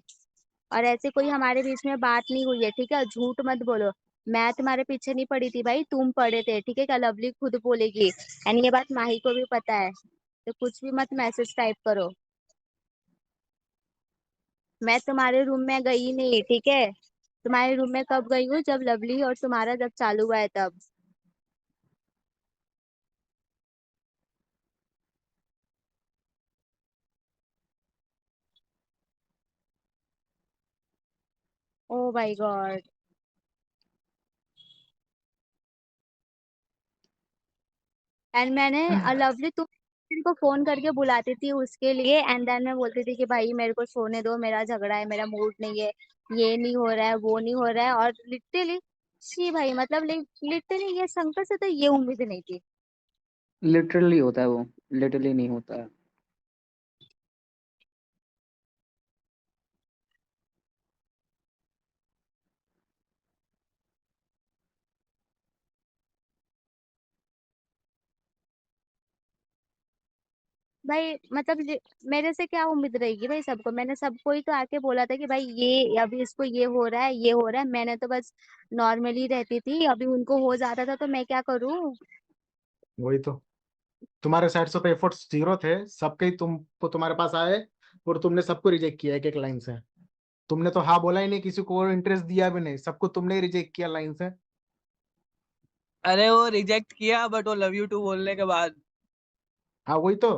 और ऐसे कोई हमारे बीच में बात नहीं हुई है, ठीक है? झूठ मत बोलो। मैं तुम्हारे पीछे नहीं पड़ी थी भाई, तुम पड़े थे, ठीक है क्या? लवली खुद बोलेगी एंड ये बात माही को भी पता है, तो कुछ भी मत मैसेज टाइप करो। मैं तुम्हारे रूम में गई नहीं, ठीक है? तुम्हारे रूम में कब गई हूँ? जब लवली और तुम्हारा जब चालू हुआ है तब। Oh my God. एंड मैंने लवली तुम को फोन करके बुलाती थी उसके लिए एंड देन मैं बोलती थी कि भाई मेरे को सोने दो, मेरा झगड़ा है, मेरा मूड नहीं है, ये नहीं हो रहा है, वो नहीं हो रहा है। और लिटरली शी भाई, मतलब लिटरली ये शंकर से तो ये उम्मीद नहीं थी। लिटरली होता है वो, लिटरली नहीं होता है। भाई मतलब मेरे से क्या उम्मीद रहेगी भाई? सबको मैंने सबको ही तो आके बोला था कि भाई ये अभी इसको ये हो रहा है, ये हो रहा है। मैंने तो बस नॉर्मली रहती थी, अभी उनको हो जाता था तो मैं क्या करूं? वही तो, तुम्हारे साइड से तो एफर्ट्स जीरो थे, सबके ही तुम्हारे पास आए और तुमने सबको रिजेक्ट किया एक एक लाइन से। तुमने तो हाँ बोला ही नहीं, किसी को और इंटरेस्ट दिया भी नहीं, सबको तुमने ही रिजेक्ट किया लाइन से। अरे वो रिजेक्ट किया बट वो लव यू टू बोलने के बाद। हाँ वही तो,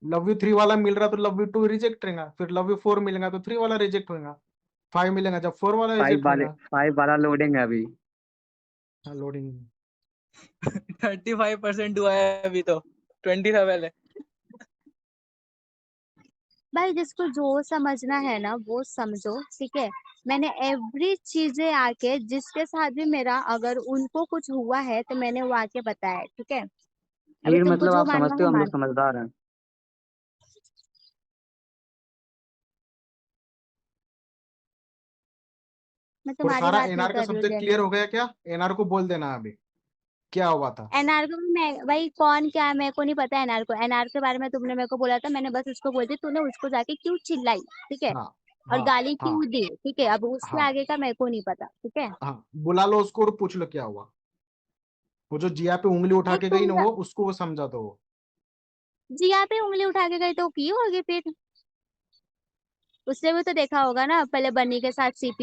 लव यू 3 वाला मिल रहा तो लव यू 2 रिजेक्ट रहेगा, फिर लव यू 4 मिलेगा तो 3 वाला रिजेक्ट होगा, 5 मिलेगा जब 4 वाला रिजेक्ट होगा। फाइव वाला लोडिंग है अभी। हाँ लोडिंग। 35% हुआ है अभी तो, 27 है। भाई जिसको जो समझना है ना वो समझो, ठीक है? मैंने एवरी चीजें आके जिसके साथ भी मेरा अगर उनको कुछ हुआ है तो मैंने वो आके बताया, ठीक है? अभी हीर तुमको मतलब जो आप मानना समझते है हो, हम लोग मान। समझदार हैं। मैं और तुम्हारी सारा बात नहीं एनआर का कर रही हूँ सब्जेक्ट क्लियर जेन्युइन। हो गया क्या? एनआर को बोल देना अभी क्या हुआ था। एनआर को मैं भाई कौन क्या है मेरे को नहीं पता। एनआर को, एनआर के बारे में तुमने मेरे को बोला था, मैंने बस उसको बोल दी, तूने उसको जाके क्यों चिल्लाई, ठीक है? हाँ और हाँ गाली हाँ क्यों दी, ठीक है? अब उसके हाँ आगे का मेरे को नहीं पता, ठीक है? हाँ, बुला लो उसको और पूछ लो क्या हुआ। वो जो जिया पे उंगली उठा एक के गई तुम ना, वो उसको वो समझा दो वो। जिया पे उंगली उठा के गई तो की होगी फिर? उसने भी तो देखा होगा ना पहले बन्नी के साथ सीपी